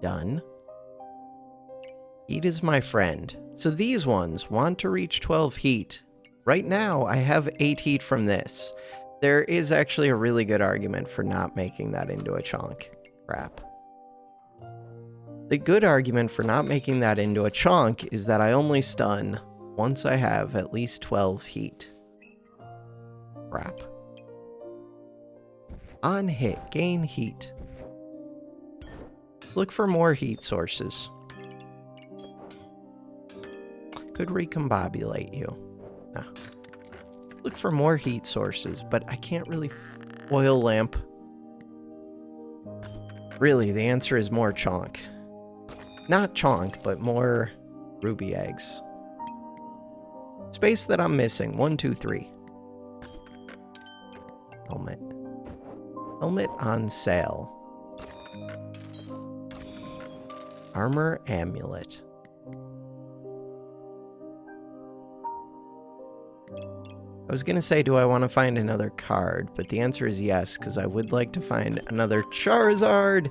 Done. Heat is my friend. So these ones want to reach 12 heat. Right now, I have 8 heat from this. There is actually a really good argument for not making that into a Chonk. Crap. The good argument for not making that into a Chonk is that I only stun once I have at least 12 heat. Crap. On hit, gain heat. Look for more heat sources. Could recombobulate you. No. Look for more heat sources, but I can't really oil lamp. Really, the answer is more Chonk. Not Chonk, but more ruby eggs. Space that I'm missing. 1, 2, 3. Helmet. Helmet on sale. Armor amulet. I was gonna say, do I want to find another card? But the answer is yes, because I would like to find another Charizard!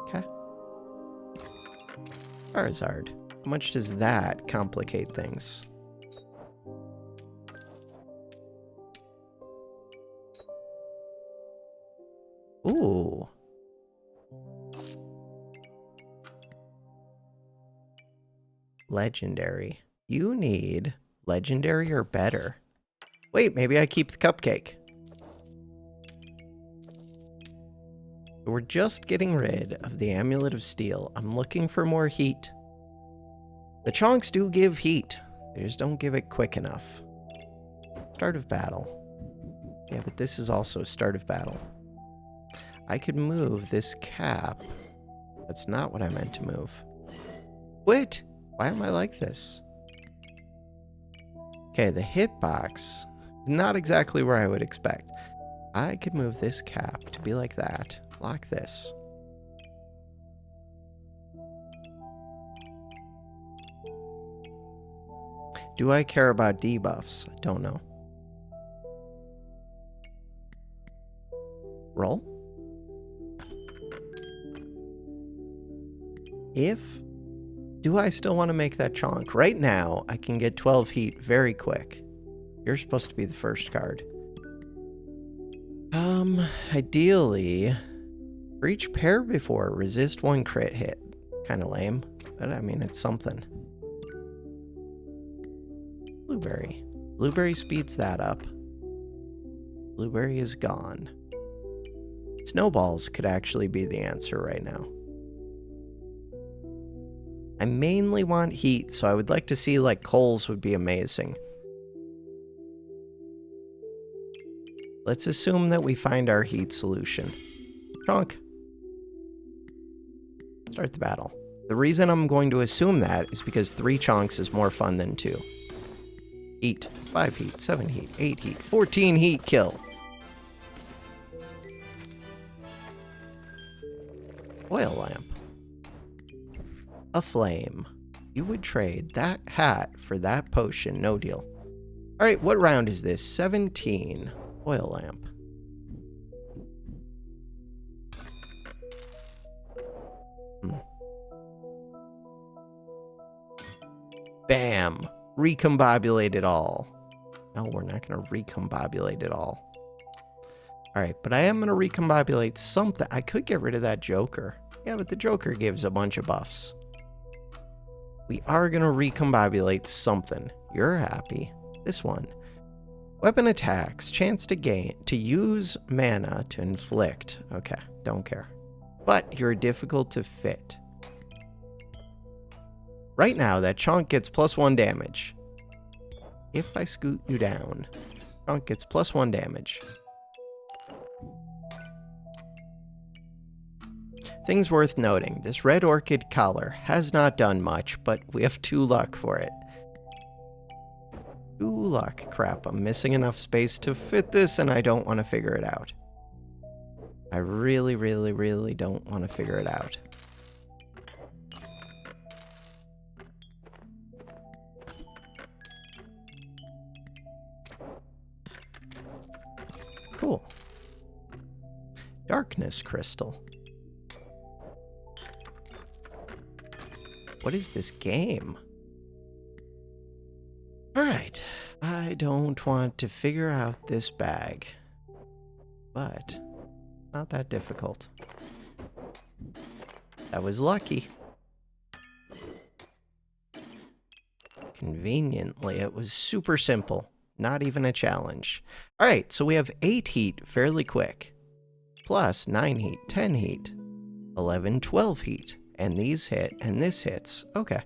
Okay. Charizard. How much does that complicate things? Ooh. Legendary. You need legendary or better. Wait, maybe I keep the cupcake. We're just getting rid of the Amulet of Steel. I'm looking for more heat. The Chonks do give heat. They just don't give it quick enough. Start of battle. Yeah, but this is also start of battle. I could move this cap. That's not what I meant to move. Wait! Why am I like this? Okay, the hitbox is not exactly where I would expect. I could move this cap to be like that. Lock this. Do I care about debuffs? I don't know. Roll? Do I still want to make that Chonk? Right now, I can get 12 heat very quick. You're supposed to be the first card. Ideally, for each pair before, resist 1 crit hit. Kind of lame, but I mean, it's something. Blueberry. Blueberry speeds that up. Blueberry is gone. Snowballs could actually be the answer right now. I mainly want heat, so I would like to see, like, coals would be amazing. Let's assume that we find our heat solution. Chonk. Start the battle. The reason I'm going to assume that is because 3 Chonks is more fun than 2. Heat. 5 heat, 7 heat, 8 heat, 14 heat, kill. Oil lamp. A flame. You would trade that hat for that potion, no deal. Alright, what round is this? 17. Oil lamp. Bam! Recombobulate it all. No, we're not going to recombobulate it all. Alright, but I am going to recombobulate something. I could get rid of that Joker. Yeah, but the Joker gives a bunch of buffs. We are going to recombobulate something. You're happy. This one. Weapon attacks. Chance to use mana to inflict. Okay, don't care. But you're difficult to fit. Right now, that Chonk gets +1 damage. If I scoot you down, Chonk gets +1 damage. Things worth noting. This red orchid collar has not done much, but we have 2 luck for it. 2 luck. Crap, I'm missing enough space to fit this, and I don't want to figure it out. I really, really, really don't want to figure it out. Cool. Darkness crystal. What is this game? Alright, I don't want to figure out this bag, but not that difficult. That was lucky. Conveniently, it was super simple. Not even a challenge. Alright, so we have 8 heat fairly quick. Plus 9 heat, 10 heat, 11, 12 heat. And these hit, and this hits. Okay.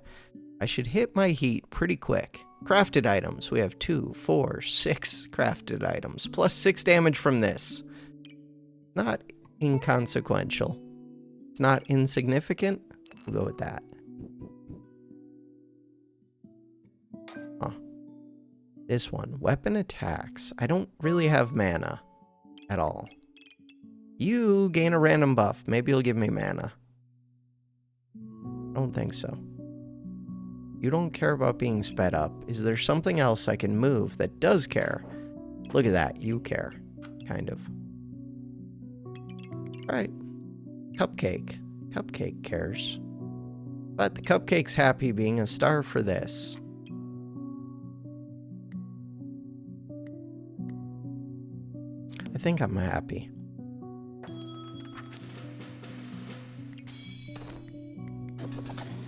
I should hit my heat pretty quick. Crafted items. We have 2, 4, 6 crafted items. Plus 6 damage from this. Not inconsequential. It's not insignificant. We'll go with that. Huh. This one. Weapon attacks. I don't really have mana at all. You gain a random buff. Maybe you'll give me mana. I don't think so. You don't care about being sped up. Is there something else I can move that does care? Look at that. You care. Kind of. Alright. Cupcake. Cupcake cares. But the cupcake's happy being a star for this. I think I'm happy.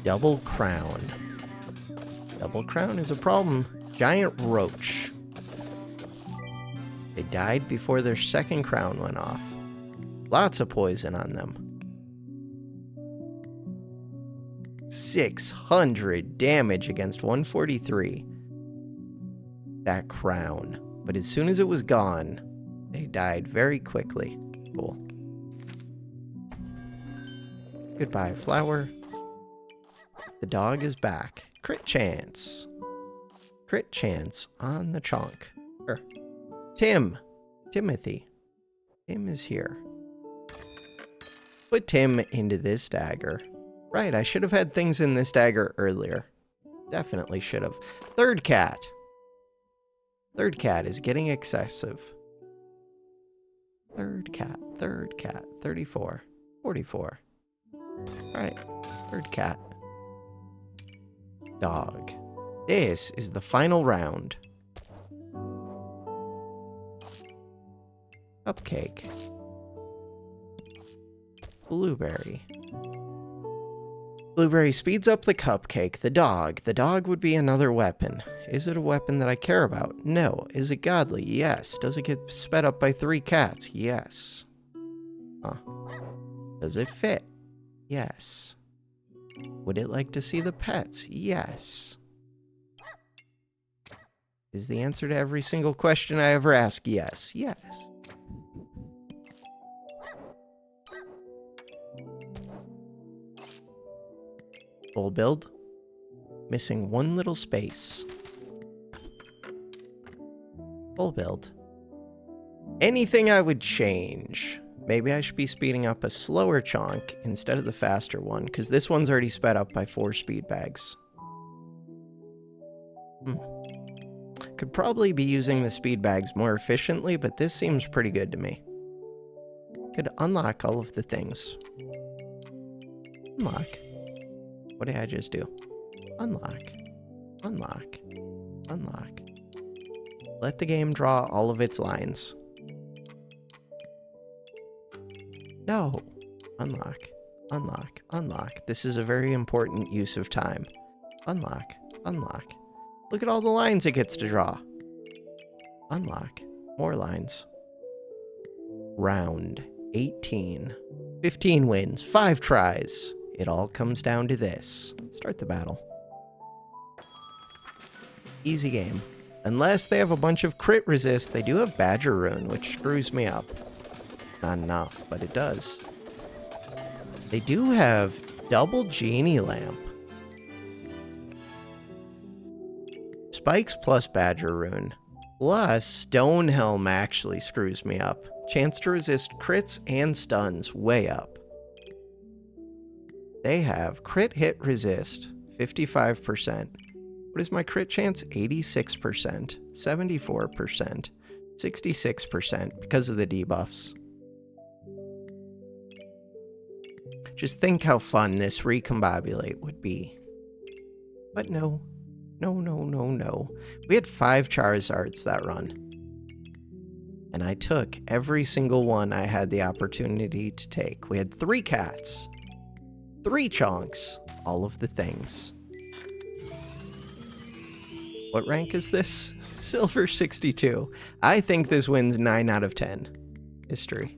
Double crown. Double crown is a problem. Giant roach. They died before their second crown went off. Lots of poison on them. 600 damage against 143. That crown. But as soon as it was gone, they died very quickly. Cool. Goodbye, flower. The dog is back. Crit chance. Crit chance on the Chonk. Tim. Timothy. Tim is here. Put Tim into this dagger. Right, I should have had things in this dagger earlier. Definitely should have. Third cat. Third cat is getting excessive. Third cat. 34. 44. Alright, third cat. Dog. This is the final round. Cupcake. Blueberry. Blueberry speeds up the cupcake. The dog. The dog would be another weapon. Is it a weapon that I care about? No. Is it godly? Yes. Does it get sped up by 3 cats? Yes. Huh. Does it fit? Yes. Would it like to see the pets? Yes. Is the answer to every single question I ever ask yes? Yes. Full build. Missing one little space. Full build. Anything I would change? Maybe I should be speeding up a slower Chonk instead of the faster one, because this one's already sped up by 4 speed bags. Could probably be using the speed bags more efficiently, but this seems pretty good to me. Could unlock all of the things. Unlock. What did I just do? Unlock. Unlock. Unlock. Let the game draw all of its lines. No. Unlock. Unlock. Unlock. This is a very important use of time. Unlock. Unlock. Look at all the lines it gets to draw. Unlock. More lines. Round 18. 15 wins. 5 tries. It all comes down to this. Start the battle. Easy game. Unless they have a bunch of crit resist, they do have Badger Rune, which screws me up. Not enough, but it does. They do have double Genie Lamp. Spikes plus Badger Rune. Plus, Stone Helm actually screws me up. Chance to resist crits and stuns way up. They have crit hit resist, 55%. What is my crit chance? 86%, 74%, 66% because of the debuffs. Just think how fun this recombobulate would be. But no. No, no, no, no. We had 5 Charizards that run. And I took every single one I had the opportunity to take. We had 3 cats. 3 Chonks. All of the things. What rank is this? Silver 62. I think this wins 9 out of 10. History.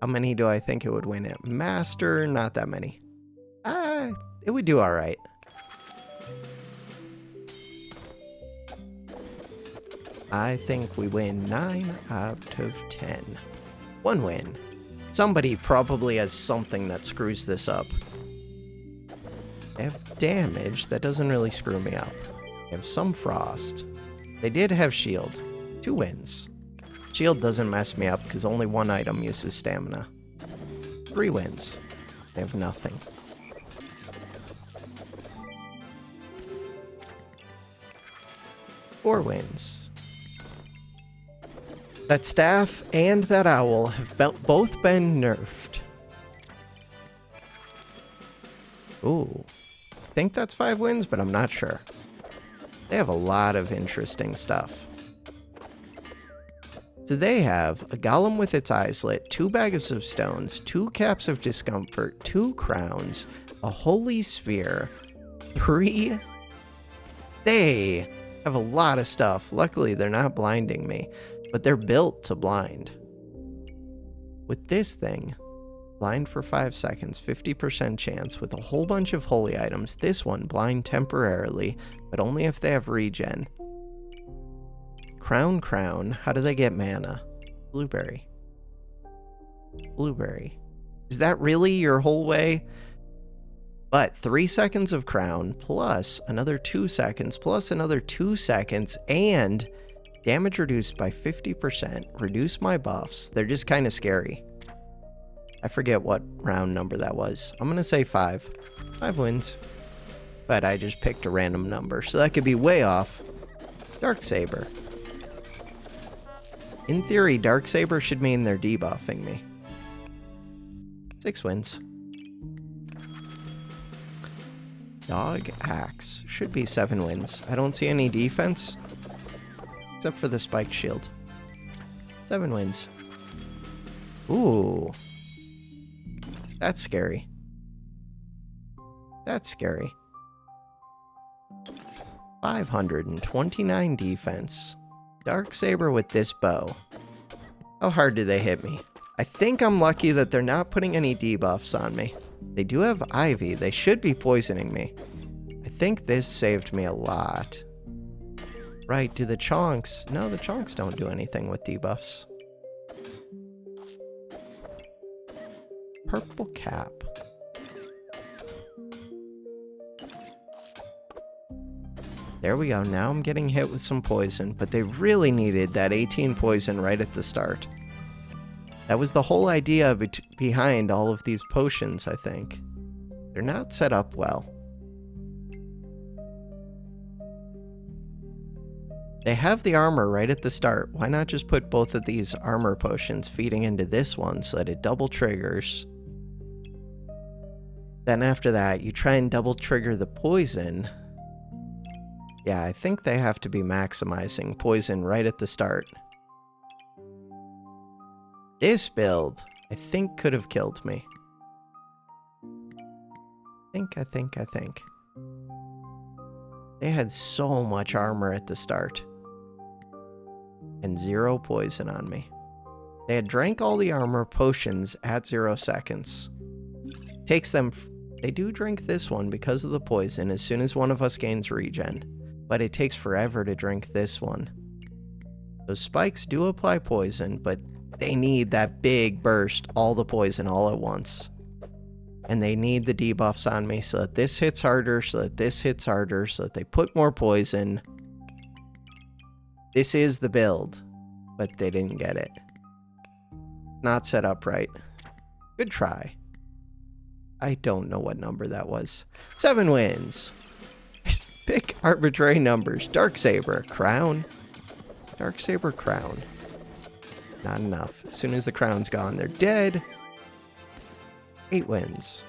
How many do I think it would win at? Master, not that many. It would do alright. I think we win 9 out of 10. 1 win. Somebody probably has something that screws this up. They have damage. That doesn't really screw me up. They have some frost. They did have shield. 2 wins. Shield doesn't mess me up because only 1 item uses stamina. 3 wins. They have nothing. Four wins. That staff and that owl have both been nerfed. Ooh. I think that's 5 wins, but I'm not sure. They have a lot of interesting stuff. So they have a golem with its eyes lit, 2 bags of stones, 2 caps of discomfort, 2 crowns, a holy sphere, 3. They have a lot of stuff. Luckily, they're not blinding me, but they're built to blind. With this thing, blind for 5 seconds, 50% chance with a whole bunch of holy items. This one, blind temporarily, but only if they have regen. Crown. How do they get mana? Blueberry. Is that really your whole way? But 3 seconds of crown, plus another 2 seconds, plus another 2 seconds, and damage reduced by 50%. Reduce my buffs. They're just kind of scary. I forget what round number that was. I'm going to say 5. 5 wins. But I just picked a random number, so that could be way off. Darksaber. In theory, Darksaber should mean they're debuffing me. 6 wins. Dog Axe. Should be 7 wins. I don't see any defense. Except for the spike shield. 7 wins. Ooh. That's scary. 529 defense. Darksaber with this bow. How hard do they hit me? I think I'm lucky that they're not putting any debuffs on me. They do have Ivy. They should be poisoning me. I think this saved me a lot. Right, do the Chonks... No, the Chonks don't do anything with debuffs. Purple cap. There we go. Now I'm getting hit with some poison, but they really needed that 18 poison right at the start. That was the whole idea behind all of these potions, I think. They're not set up well. They have the armor right at the start. Why not just put both of these armor potions feeding into this one so that it double triggers? Then after that, you try and double trigger the poison. Yeah, I think they have to be maximizing poison right at the start. This build, I think, could have killed me. I think. They had so much armor at the start. And 0 poison on me. They had drank all the armor potions at 0 seconds. Takes them... They do drink this one because of the poison as soon as one of us gains regen. But it takes forever to drink this one. Those spikes do apply poison, but they need that big burst, all the poison all at once. And they need the debuffs on me so that this hits harder, so that this hits harder, so that they put more poison. This is the build, but they didn't get it. Not set up right. Good try. I don't know what number that was. 7 wins. Pick arbitrary numbers. Darksaber, crown. Darksaber, crown. Not enough. As soon as the crown's gone, they're dead. 8 wins.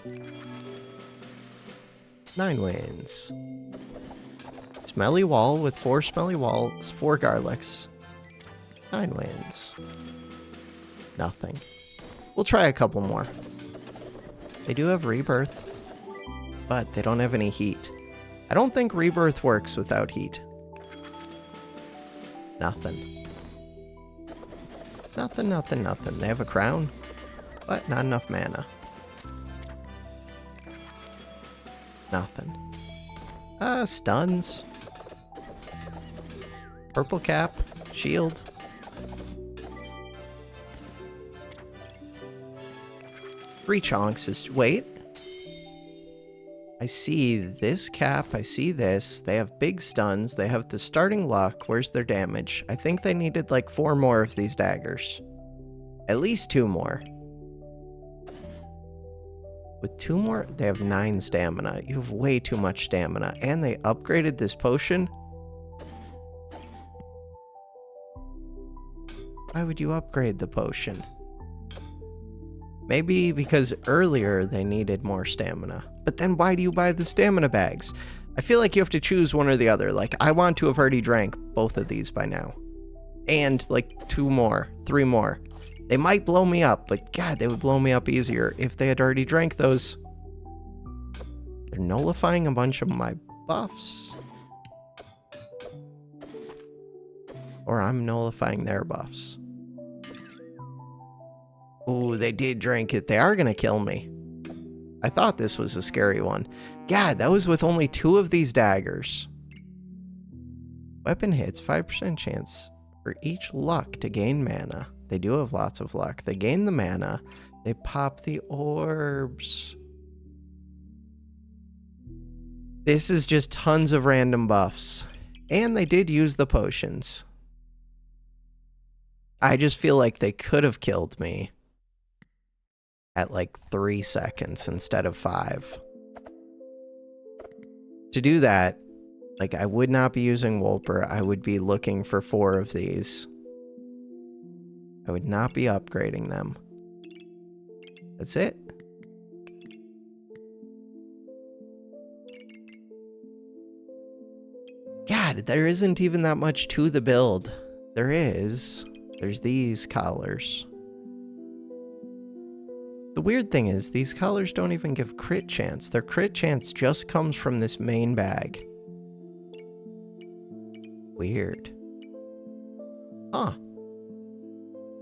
9 wins. Smelly wall with 4 smelly walls, 4 garlics. 9 wins. Nothing. We'll try a couple more. They do have rebirth, but they don't have any heat. I don't think rebirth works without heat. Nothing. Nothing. They have a crown, but not enough mana. Nothing. Stuns. Purple cap. Shield. Three chonks is... Wait. I see this cap. I see this. They have big stuns. They have the starting luck. Where's their damage? I think they needed like 4 more of these daggers. At least 2 more. With 2 more, they have 9 stamina. You have way too much stamina. And they upgraded this potion. Why would you upgrade the potion? Maybe because earlier they needed more stamina. But then why do you buy the stamina bags? I feel like you have to choose one or the other. Like, I want to have already drank both of these by now. And, like, 2 more, 3 more. They might blow me up, but God, they would blow me up easier if they had already drank those. They're nullifying a bunch of my buffs. Or I'm nullifying their buffs. Ooh, they did drink it. They are gonna kill me. I thought this was a scary one. God, that was with only 2 of these daggers. Weapon hits, 5% chance for each luck to gain mana. They do have lots of luck. They gain the mana. They pop the orbs. This is just tons of random buffs. And they did use the potions. I just feel like they could have killed me at like 3 seconds instead of 5. To do that, like, I would not be using Wolper. I would be looking for 4 of these. I would not be upgrading them. That's it. God, there isn't even that much to the build. There is. There's these collars. The weird thing is, these collars don't even give crit chance. Their crit chance just comes from this main bag. Weird. Huh.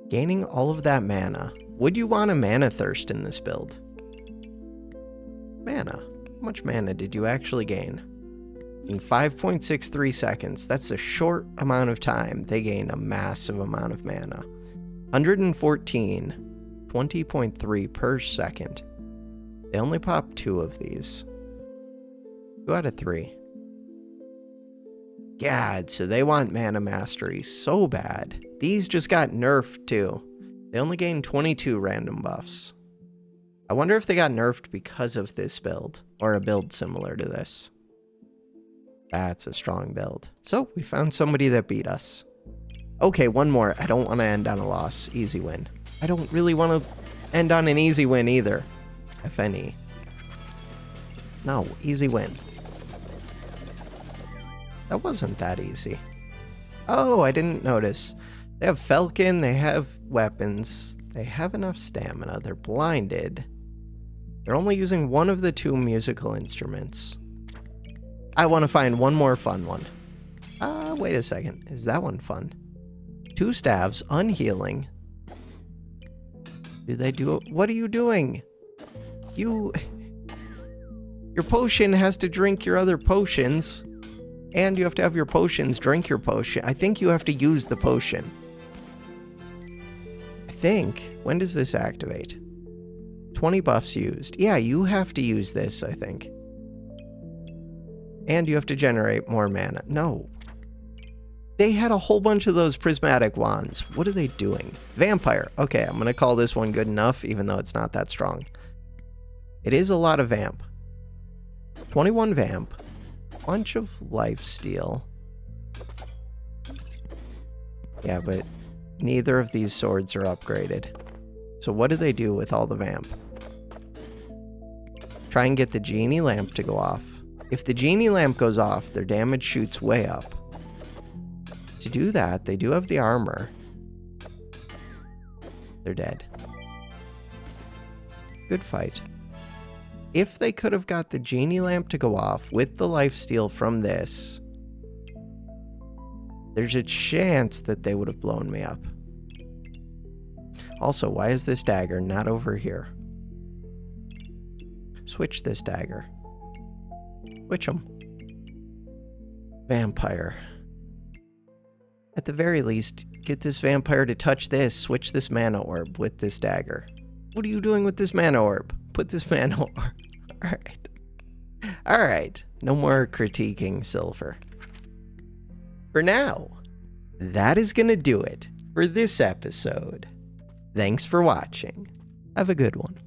Gaining all of that mana. Would you want a mana thirst in this build? Mana. How much mana did you actually gain? In 5.63 seconds. That's a short amount of time. They gain a massive amount of mana. 114. 20.3 per second. They only pop 2 of these. 2 out of 3. God, so they want mana mastery so bad. These just got nerfed too. They only gain 22 random buffs. I wonder if they got nerfed because of this build, or a build similar to this. That's a strong build. So, we found somebody that beat us. Okay, one more. I don't want to end on a loss. Easy win. I don't really want to end on an easy win either, if any. No, easy win. That wasn't that easy. Oh, I didn't notice. They have Falcon, they have weapons, they have enough stamina, they're blinded. They're only using 1 of the 2 musical instruments. I want to find one more fun one. Wait a second. Is that one fun? 2 staves, unhealing. Do they do it? What are you doing? Your potion has to drink your other potions. And you have to have your potions drink your potion. I think you have to use the potion. I think. When does this activate? 20 buffs used. Yeah, you have to use this, I think. And you have to generate more mana. No. They had a whole bunch of those prismatic wands. What are they doing? Vampire. Okay, I'm going to call this one good enough, even though it's not that strong. It is a lot of vamp. 21 vamp. Bunch of lifesteal. Yeah, but neither of these swords are upgraded. So what do they do with all the vamp? Try and get the genie lamp to go off. If the genie lamp goes off, their damage shoots way up. To do that, they do have the armor. They're dead. Good fight. If they could have got the genie lamp to go off with the lifesteal from this, there's a chance that they would have blown me up. Also, why is this dagger not over here? Switch this dagger. Switch them. Vampire. At the very least, get this vampire to touch this. Switch this mana orb with this dagger. What are you doing with this mana orb? Put this mana orb. Alright. Alright. No more critiquing Silver. For now, that is gonna do it for this episode. Thanks for watching. Have a good one.